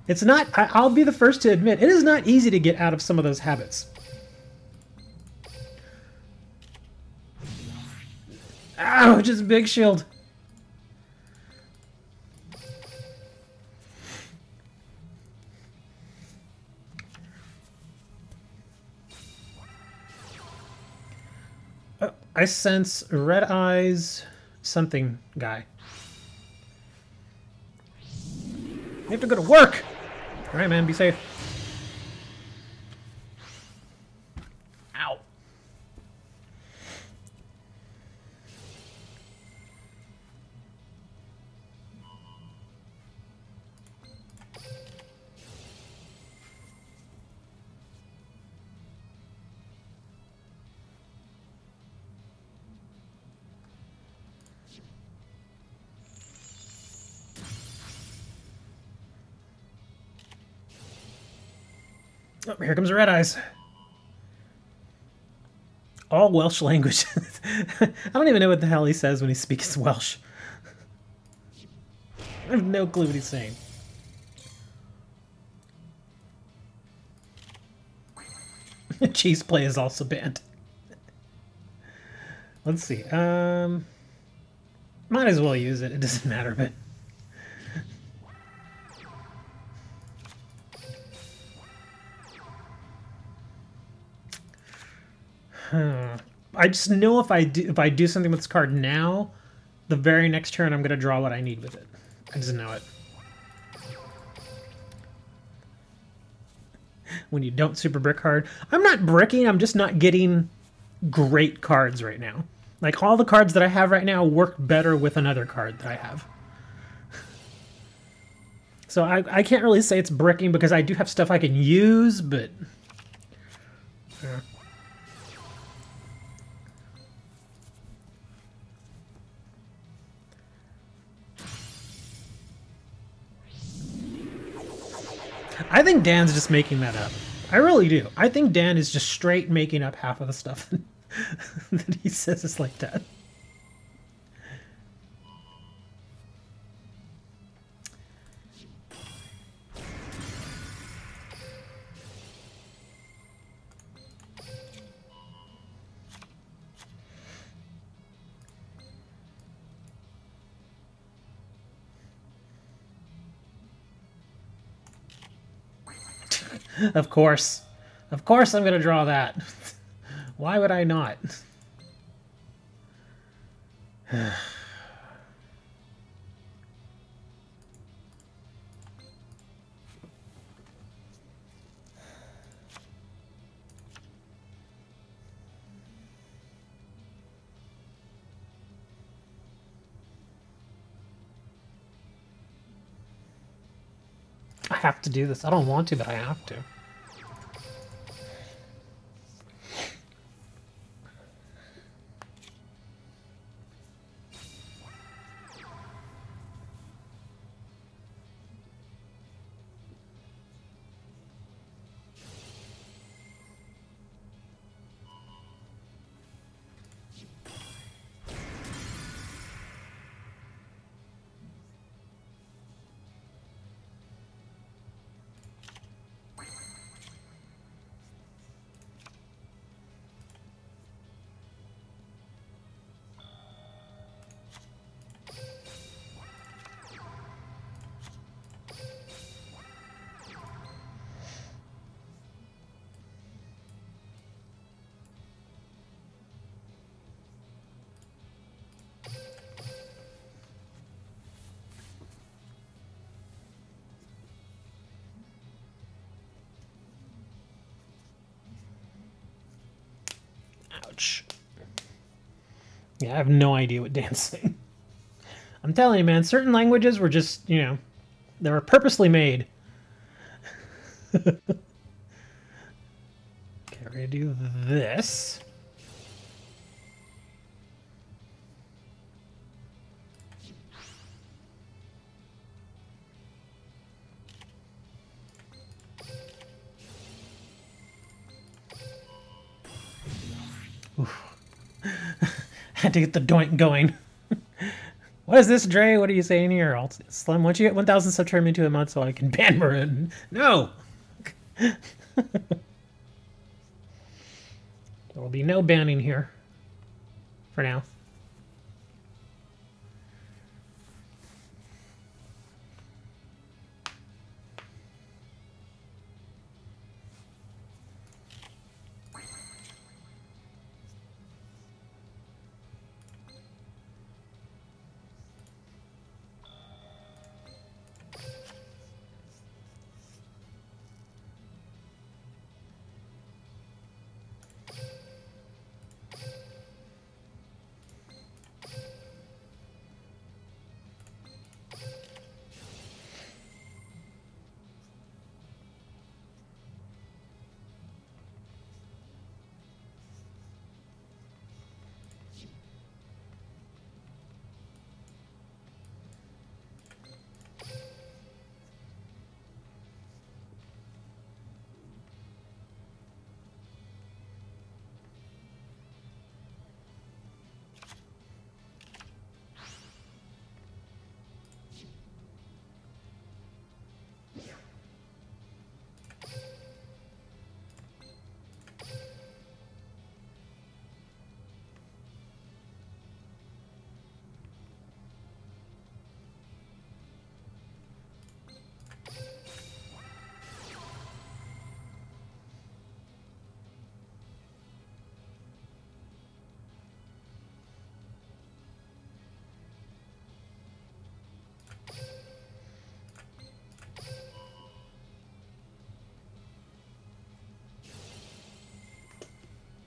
It's not, I'll be the first to admit, it is not easy to get out of some of those habits. Ow, just big shield. Oh, I sense Red Eyes something guy. You have to go to work! Alright, man, be safe. Ow. Oh, here comes Red Eyes. All Welsh language. I don't even know what the hell he says when he speaks Welsh. I have no clue what he's saying. Cheese play is also banned. Let's see. Might as well use it. It doesn't matter, but. I just know if I do something with this card now, the very next turn I'm gonna draw what I need with it. I just know it. When you don't super brick hard, I'm not bricking. I'm just not getting great cards right now. Like all the cards that I have right now work better with another card that I have. So I can't really say it's bricking because I do have stuff I can use, but. Yeah. I think Dan's just making that up. I really do. I think Dan is just straight making up half of the stuff that he says is like that. Of course. Of course I'm going to draw that. Why would I not? I have to do this. I don't want to, but I have to. Ouch. Yeah, I have no idea what Dan's saying. I'm telling you, man, certain languages were just, you know, They were purposely made. Okay, we're gonna do this. Had to get the doink going. What is this, Dre? What are you saying here? Slim, once you get 1,000 sub, turn me into a month so I can ban Maroon. No! There will be no banning here. For now.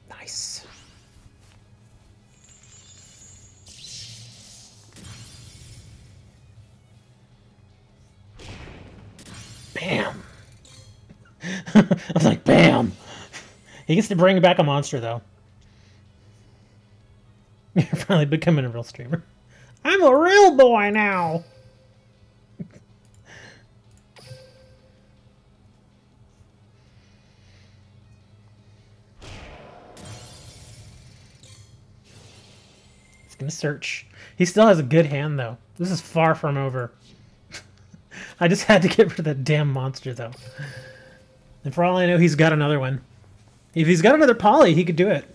Nice. Bam. I was like, bam. He gets to bring back a monster, though. You're finally becoming a real streamer. I'm a real boy now. He's gonna search. He still has a good hand, though. This is far from over. I just had to get rid of that damn monster, though. And for all I know, he's got another one. If he's got another poly, he could do it.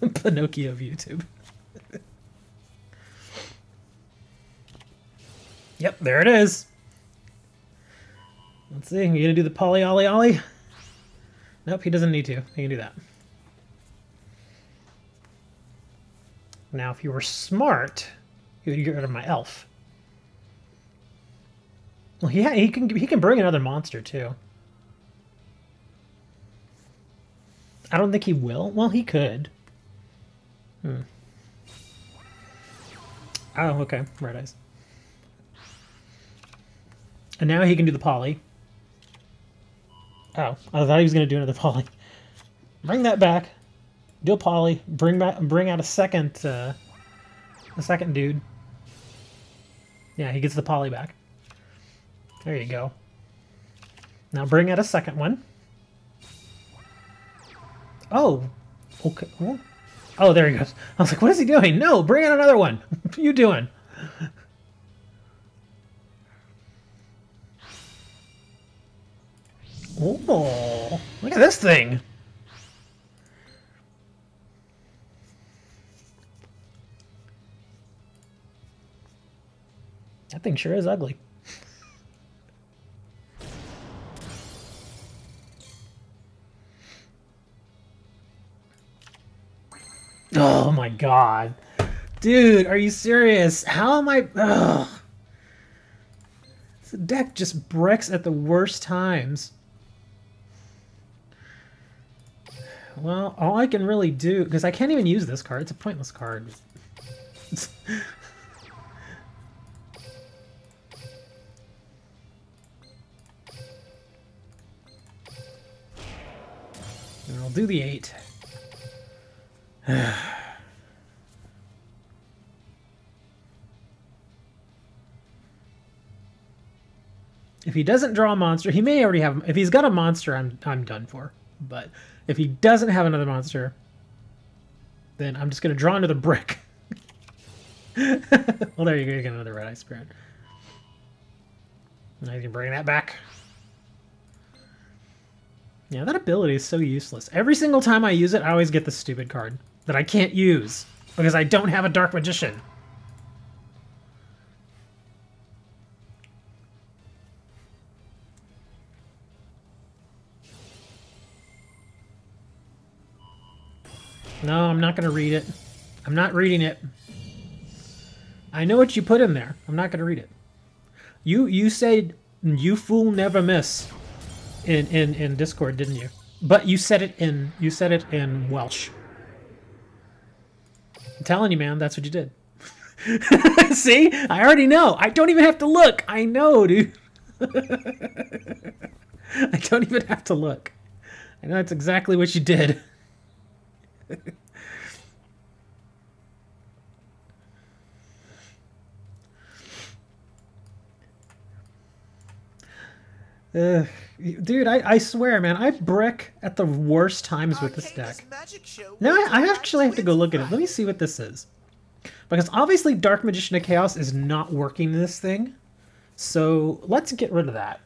Pinocchio of YouTube. Yep, there it is. Let's see, you gonna do the poly ollie ollie? Nope, he doesn't need to. He can do that. Now, if you were smart, you would get rid of my elf. Well, yeah, he can bring another monster too. I don't think he will. Well, he could. Oh, okay. Red eyes. And now he can do the poly. Oh, I thought he was going to do another poly. Bring that back. Do a poly. Bring out a second dude. Yeah, he gets the poly back. There you go. Now bring out a second one. Oh, okay. Oh, there he goes. I was like, what is he doing? No, bring out another one. What are you doing? Oh, look at this thing. That thing sure is ugly. Oh my god. Dude, are you serious? How am I... Ugh. This deck just bricks at the worst times. Well, all I can really do... Because I can't even use this card. It's a pointless card. I'll do the 8. If he doesn't draw a monster, he may already have. If he's got a monster, I'm done for. But if he doesn't have another monster, then I'm just gonna draw another brick. Well, there you go. You get another Red Eye Spirit. Now you can bring that back. Yeah, that ability is so useless. Every single time I use it, I always get this stupid card that I can't use because I don't have a Dark Magician. No, I'm not going to read it. I'm not reading it. I know what you put in there. I'm not going to read it. You said "you fool never miss" in Discord, didn't you? But you said it in Welsh. I'm telling you, man, that's what you did. See? I already know. I don't even have to look. I know, dude. I don't even have to look. I know that's exactly what you did. Dude, I swear, man, I brick at the worst times with this deck. Now I actually have to go look at it. Let me see what this is. Because obviously Dark Magician of Chaos is not working in this thing. So let's get rid of that.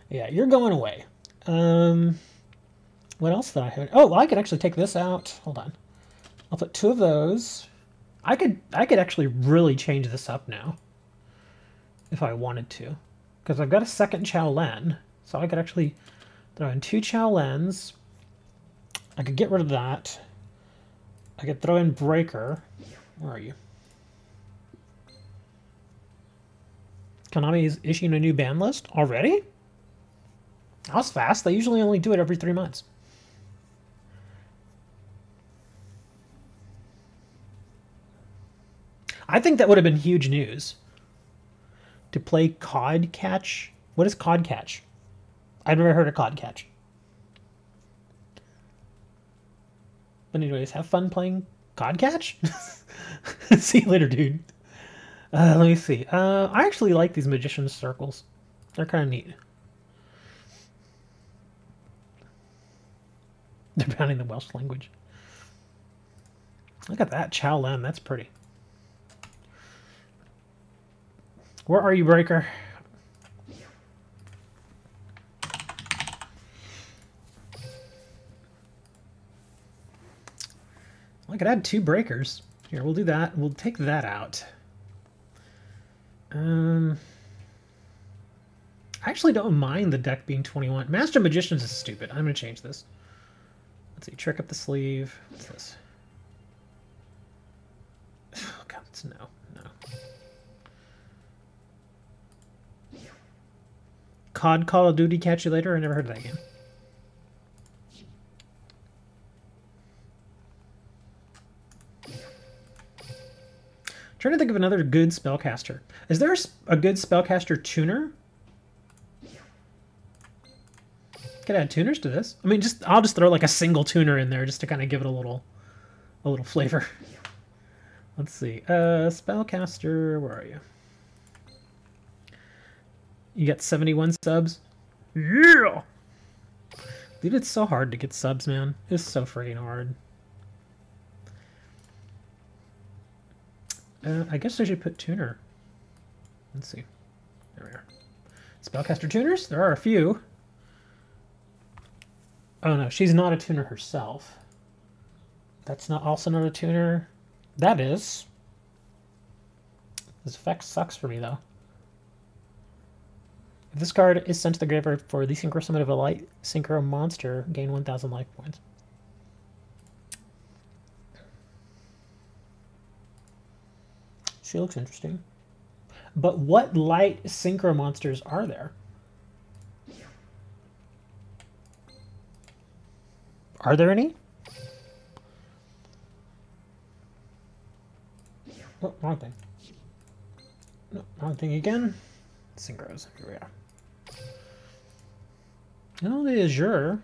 Yeah, you're going away. What else did I have? Oh, well, I could actually take this out. Hold on. I'll put 2 of those. I could actually really change this up now. If I wanted to. Because I've got a second Chao Len. So I could actually throw in 2 Chao Lens. I could get rid of that. I could throw in Breaker. Where are you? Konami is issuing a new ban list already? That was fast. They usually only do it every 3 months. I think that would have been huge news. To play Cod Catch? What is Cod Catch? I've never heard of Cod Catch. But anyways, have fun playing Cod Catch? See you later, dude. Let me see. I actually like these Magician's Circles. They're kind of neat. They're pounding the Welsh language. Look at that Chao Len. That's pretty. Where are you, Breaker? I could add 2 breakers. Here, we'll do that. We'll take that out. I actually don't mind the deck being 21. Master Magicians is stupid. I'm going to change this. Let's see. Trick up the sleeve. What's this? Oh, God, it's no. COD Call of Duty Catch You Later? I never heard of that game. Trying to think of another good spellcaster. Is there a good spellcaster tuner? Could add tuners to this. I mean, I'll just throw like a single tuner in there just to kind of give it a little flavor. Let's see. Spellcaster, where are you? You got 71 subs? Yeah! Dude, it's so hard to get subs, man. It's so freaking hard. I guess I should put tuner. Let's see. There we are. Spellcaster tuners? There are a few. Oh no, she's not a tuner herself. That's also not a tuner. That is. This effect sucks for me, though. If this card is sent to the graveyard for the synchro summon of a light synchro monster, gain 1,000 life points. She looks interesting. But what light synchro monsters are there? Are there any? Oh, wrong thing. No, wrong thing again. Synchros. Here we are. Oh, the Azure.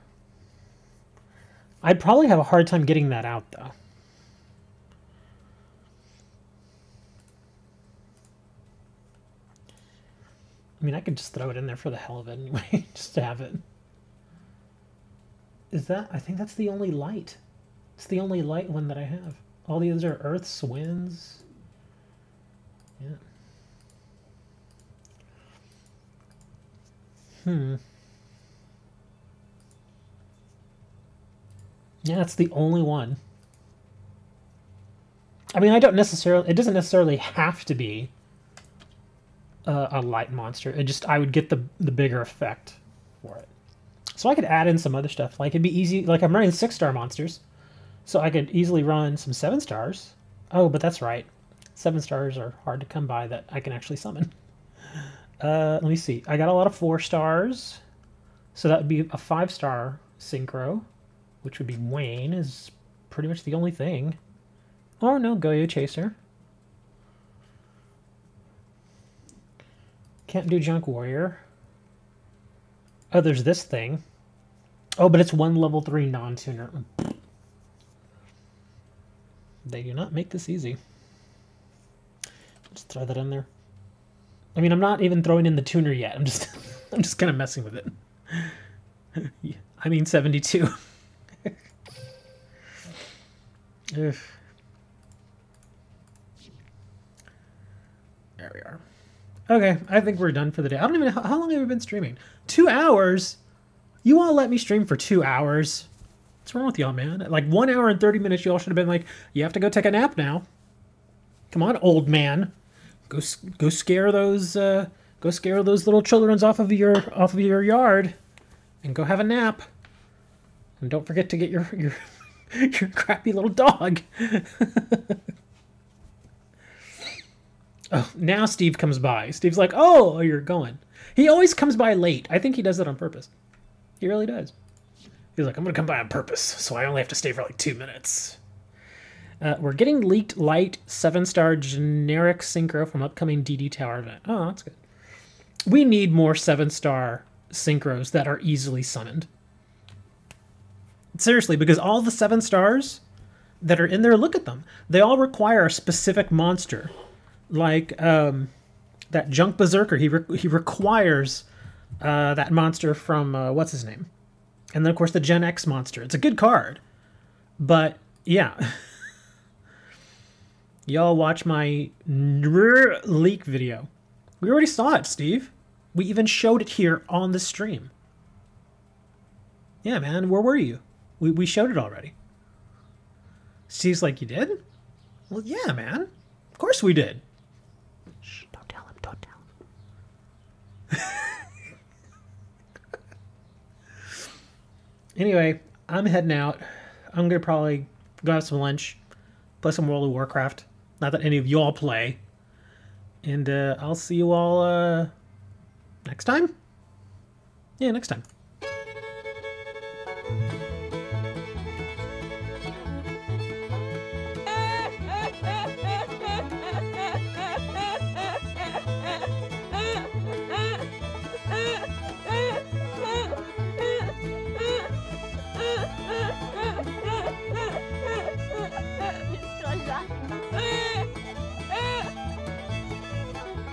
I'd probably have a hard time getting that out, though. I mean, I could just throw it in there for the hell of it anyway, just to have it. Is that... I think that's the only light. It's the only light one that I have. All the others are earths, winds. Yeah. Yeah, it's the only one. I mean, I don't necessarily... It doesn't necessarily have to be a light monster. It just... I would get the bigger effect for it. So I could add in some other stuff. Like, it'd be easy... Like, I'm running 6-star monsters. So I could easily run some 7-stars. Oh, but that's right. 7 stars are hard to come by that I can actually summon. Let me see. I got a lot of 4 stars. So that would be a 5-star synchro, which would be Wayne, is pretty much the only thing. Oh no, Goyo Chaser. Can't do Junk Warrior. Oh, there's this thing. Oh, but it's 1 level 3 non-tuner. They do not make this easy. Just throw that in there. I mean, I'm not even throwing in the tuner yet. I'm just kind of messing with it. I mean, 72. There we are. Okay, I think we're done for the day. I don't even know how long have we been streaming. 2 hours? You all let me stream for 2 hours? What's wrong with y'all, man? Like 1 hour and 30 minutes, y'all should have been like, you have to go take a nap now. Come on, old man. Go scare those little childrens off of your yard, and go have a nap. And don't forget to get your your crappy little dog. Oh, now Steve comes by. Steve's like, oh, you're going. He always comes by late. I think he does it on purpose. He really does. He's like, I'm going to come by on purpose, so I only have to stay for like 2 minutes. We're getting leaked light 7-star generic synchro from upcoming DD Tower event. Oh, that's good. We need more 7-star synchros that are easily summoned. Seriously, because all the 7 stars that are in there, look at them. They all require a specific monster. Like that Junk Berserker, he requires that monster from, what's his name? And then, of course, the Gen X monster. It's a good card. But, yeah. Y'all watch my leak video. We already saw it, Steve. We even showed it here on the stream. Yeah, man, where were you? We showed it already. Steve's like, you did? Well, yeah, man. Of course we did. Shh, don't tell him, don't tell him. Anyway, I'm heading out. I'm going to probably go have some lunch, play some World of Warcraft. Not that any of y'all play. And I'll see you all next time? Yeah, next time.